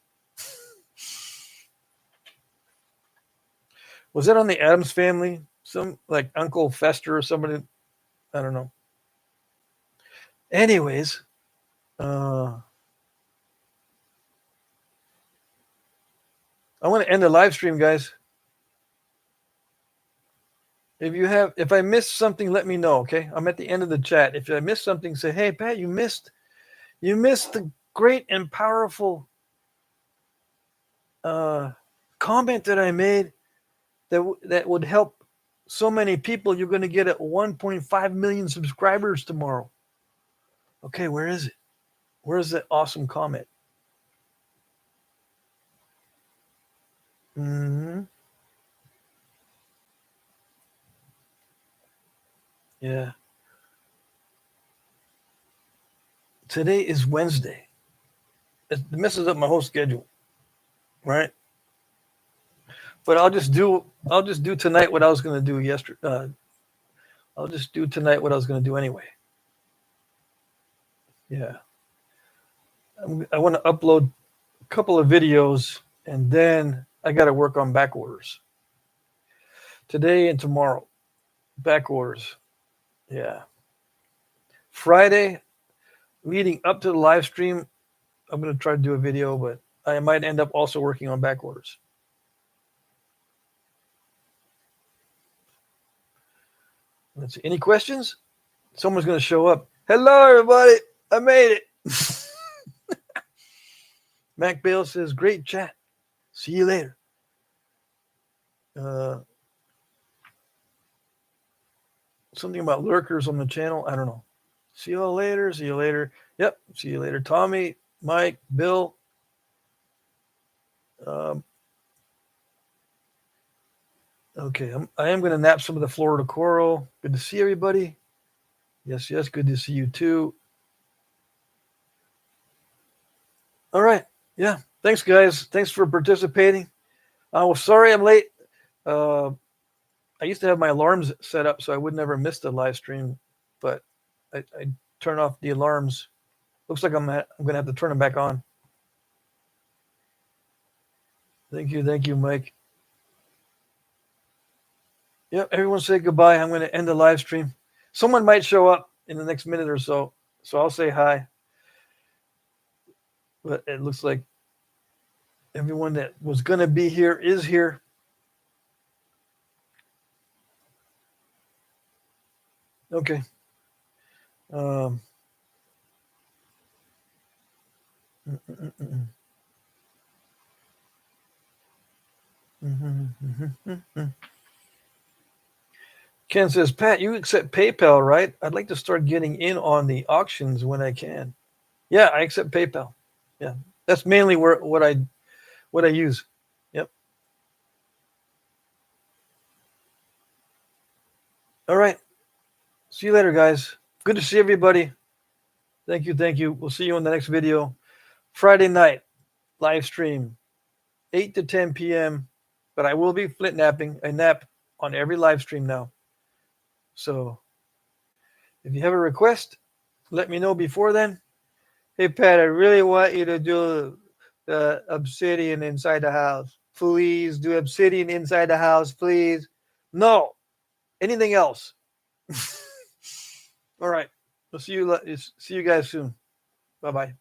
Was that on the Addams Family? Some like Uncle Fester or somebody? I don't know. Anyways, I want to end the live stream, guys. If I missed something, let me know. Okay, I'm at the end of the chat. If I missed something, say, hey Pat, you missed the great and powerful comment that I made that would help so many people. You're going to get at 1.5 million subscribers tomorrow. Okay, where is it? Where's that awesome comment? Mm-hmm. Yeah. Today is Wednesday. It messes up my whole schedule, right? But I'll just do tonight what I was going to do yesterday. I'll just do tonight what I was going to do anyway. Yeah. I want to upload a couple of videos, and then I got to work on back orders today and tomorrow. Back orders. Yeah. Friday, leading up to the live stream, I'm going to try to do a video, but I might end up also working on back orders. Let's see. Any questions? Someone's going to show up. Hello, everybody. I made it. Mac Bale says, great chat. See you later. Something about lurkers on the channel. I don't know. See you all later. See you later. Yep. See you later. Tommy, Mike, Bill. Okay. I am going to nap some of the Florida coral. Good to see everybody. Yes, yes. Good to see you too. All right. Yeah. Thanks, guys. Thanks for participating. Sorry I'm late. I used to have my alarms set up so I would never miss the live stream, but I turn off the alarms. Looks like I'm going to have to turn them back on. Thank you, Mike. Yep, everyone say goodbye. I'm going to end the live stream. Someone might show up in the next minute or so, so I'll say hi. But it looks like everyone that was going to be here is here. Okay. Ken says, Pat, you accept PayPal, right? I'd like to start getting in on the auctions when I can. Yeah, I accept PayPal. Yeah, that's mainly what I use. Yep. All right. See you later, guys. Good to see everybody. Thank you. We'll see you in the next video. Friday night, live stream, 8 to 10 p.m. But I will be Flintknapping. I nap on every live stream now. So if you have a request, let me know before then. Hey, Pat, I really want you to do the obsidian inside the house. Please do obsidian inside the house, please. No. Anything else? All right. We'll see you guys soon. Bye-bye.